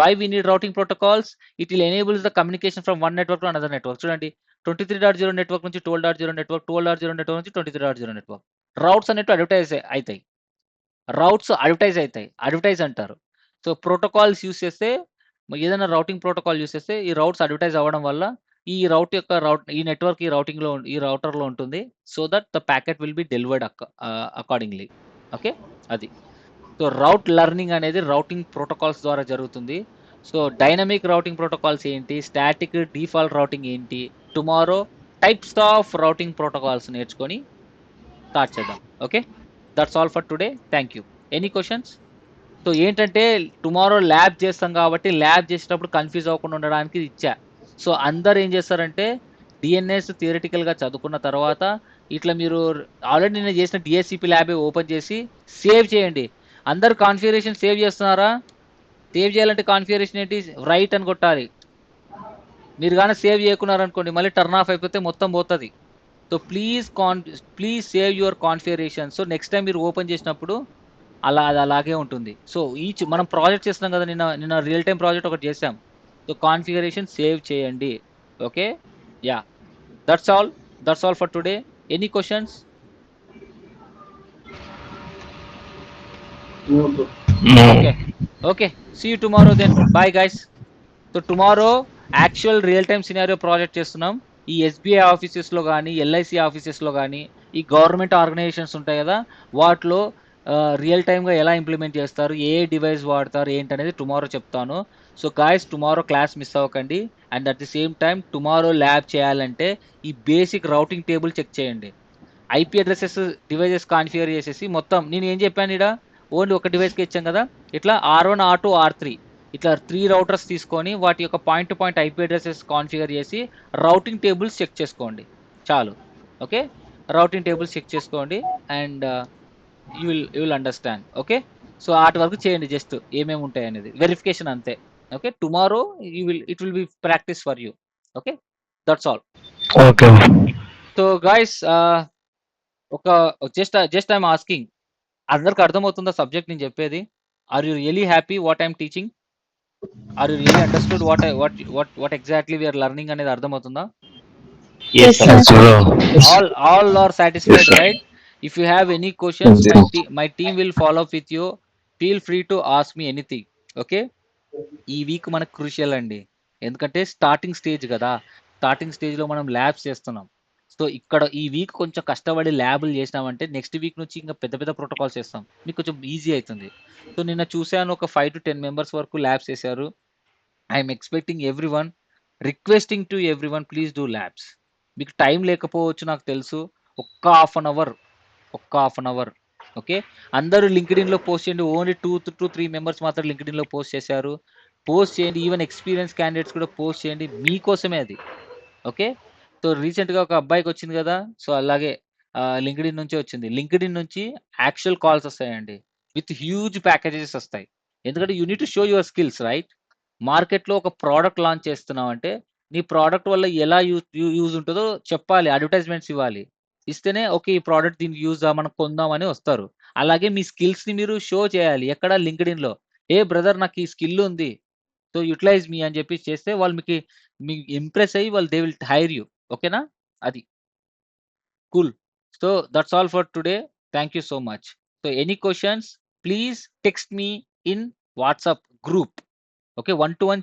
Why we need routing protocols? It will enables the communication from one network to another network. చూడండి, 23.0 network నుంచి 12.0 network, 12.0 network నుంచి 23.0 నెట్వర్క్. రౌట్స్ అనేవి advertise అవుతాయి. Advertise అంటారు. So protocols use చేస్తే, ఏదైనా routing protocol use చేస్తే ఈ రౌట్స్ అడ్వర్టైజ్ అవ్వడం వల్ల ఈ నెట్వర్క్ ఈ రౌటర్లో ఉంటుంది. So that the packet will be delivered accordingly. Okay, అది. సో రౌట్ లెర్నింగ్ అనేది రౌటింగ్ ప్రోటోకాల్స్ ద్వారా జరుగుతుంది. సో డైనమిక్ రౌటింగ్ ప్రోటోకాల్స్ ఏంటి, స్టాటిక్ డిఫాల్ట్ రౌటింగ్ ఏంటి, tomorrow types of routing protocols నేర్చుకొని స్టార్ట్ చేద్దాం. Okay, that's all for today. Thank you. Any questions? So ఏంటంటే tomorrow lab చేస్తాం కాబట్టి ల్యాబ్ చేసేటప్పుడు కన్ఫ్యూజ్ అవ్వకుండా ఉండడానికి ఇది ఇచ్చా. సో అందరు ఏం చేస్తారంటే డిఎన్ఎస్ థియరిటికల్గా చదువుకున్న తర్వాత ఇట్లా మీరు ఆల్రెడీ నేను చేసిన డిఎస్సిపి ల్యాబే ఓపెన్ చేసి సేవ్ చేయండి. అందరు కాన్ఫిగరేషన్ సేవ్ చేస్తున్నారా? సేవ్ చేయాలంటే కాన్ఫిగరేషన్ ఏంటి? రైట్ అని కొట్టాలి. మీరు కానీ సేవ్ చేయకున్నారనుకోండి మళ్ళీ టర్న్ ఆఫ్ అయిపోతే మొత్తం పోతుంది. So please save your configuration. So next time మీరు ఓపెన్ చేసినప్పుడు అది అలాగే ఉంటుంది. సో మనం ప్రాజెక్ట్ చేస్తున్నాం కదా, నిన్న రియల్ టైం ప్రాజెక్ట్ ఒకటి చేసాం. సో కాన్ఫిగరేషన్ సేవ్ చేయండి. Okay, yeah, that's all for today. Any questions? Okay, see you tomorrow then. Bye guys. So tomorrow actual real time scenario project చేస్తున్నాం. ఈ ఎస్బీఐ ఆఫీసెస్లో కానీ, ఎల్ఐసి ఆఫీసెస్లో కానీ, ఈ గవర్నమెంట్ ఆర్గనైజేషన్స్ ఉంటాయి కదా, వాటిలో రియల్ టైమ్గా ఎలా ఇంప్లిమెంట్ చేస్తారు, ఏ డివైస్ వాడతారు ఏంటనేది టుమారో చెప్తాను. So guys, tomorrow class miss అవ్వకండి. And at the same time tomorrow lab చేయాలంటే ఈ బేసిక్ రౌటింగ్ టేబుల్ చెక్ చేయండి. ఐపీ అడ్రసెస్ డివైజెస్ కాన్ఫిగర్ చేసేసి మొత్తం నేను ఏం చెప్పాను ఇక్కడ, ఓన్లీ ఒక డివైస్కి ఇచ్చాం కదా, ఇట్లా R1, R2, R3 ఇట్లా 3 రౌటర్స్ తీసుకొని వాటి యొక్క point to point IP addresses configure చేసి రౌటింగ్ టేబుల్స్ చెక్ చేసుకోండి చాలు. ఓకే, రౌటింగ్ టేబుల్స్ చెక్ చేసుకోండి and you will understand. Okay, so వాటి వరకు చేయండి, జస్ట్ ఏమేమి ఉంటాయి అనేది వెరిఫికేషన్ అంతే. Okay, tomorrow it will be practice for you. Okay, that's all. Okay. So guys, ఒక జస్ట్ ఐఎమ్ ఆస్కింగ్, అందరికి అర్థమవుతుందా సబ్జెక్ట్ నేను చెప్పేది? Are you really happy what I'm teaching? Are you really understood what exactly we are learning అనేది అర్థమవుతుందా? Yes, sir. Yes, bro. All are satisfied, Yes, sir. right? If you have any questions, Yes. my team will follow up with you. Feel free to ask me anything. Okay, ఈ week మనకు crucial అండి, ఎందుకంటే starting stage కదా. Starting స్టేజ్లో మనం labs చేస్తున్నాం. So ఇక్కడ ఈ వీక్ కొంచెం కష్టపడి ల్యాబులు చేసినామంటే నెక్స్ట్ వీక్ నుంచి ఇంకా పెద్ద పెద్ద ప్రోటోకాల్స్ చేస్తాం, మీకు కొంచెం ఈజీ అవుతుంది. సో నిన్న చూశాను ఒక 5 to 10 మెంబర్స్ వరకు ల్యాబ్స్ చేశారు. I'm expecting requesting to everyone, please do labs. మీకు టైం లేకపోవచ్చు నాకు తెలుసు, ఒక్క హాఫ్ అన్ అవర్. ఓకే, అందరూ లింక్డ్ఇన్లో పోస్ట్ చేయండి. ఓన్లీ 2 to 3 మెంబర్స్ మాత్రం లింక్డ్ఇన్లో పోస్ట్ చేశారు. పోస్ట్ చేయండి, ఈవెన్ ఎక్స్పీరియన్స్ క్యాండిడేట్స్ కూడా పోస్ట్ చేయండి, మీకోసమే అది. ఓకే, సో రీసెంట్గా ఒక అబ్బాయికి వచ్చింది కదా, సో అలాగే లింక్డ్ఇన్ నుంచి వచ్చింది. లింక్డ్ఇన్ నుంచి యాక్చువల్ కాల్స్ వస్తాయండి, విత్ హ్యూజ్ ప్యాకేజెస్ వస్తాయి. ఎందుకంటే you need to show your skills, right? మార్కెట్లో ఒక ప్రోడక్ట్ లాంచ్ చేస్తున్నావు అంటే నీ ప్రోడక్ట్ వల్ల ఎలా యూజ్ ఉంటుందో చెప్పాలి, అడ్వర్టైజ్మెంట్స్ ఇవ్వాలి. ఇస్తేనే ఓకే ఈ ప్రోడక్ట్ దీనికి యూజ్ మనం కొందామని వస్తారు. అలాగే మీ స్కిల్స్ని మీరు షో చేయాలి. ఎక్కడ? లింక్డ్ఇన్లో. ఏ బ్రదర్ నాకు ఈ స్కిల్ ఉంది, సో యూటిలైజ్ మీ అని చెప్పి చేస్తే వాళ్ళు మీకు ఇంప్రెస్ అయ్యి దే విల్ హైర్ యూ. ఓకేనా? అది cool. So that's all for today. Thank you so much. So any questions please text me in WhatsApp group. Okay, 1-to-1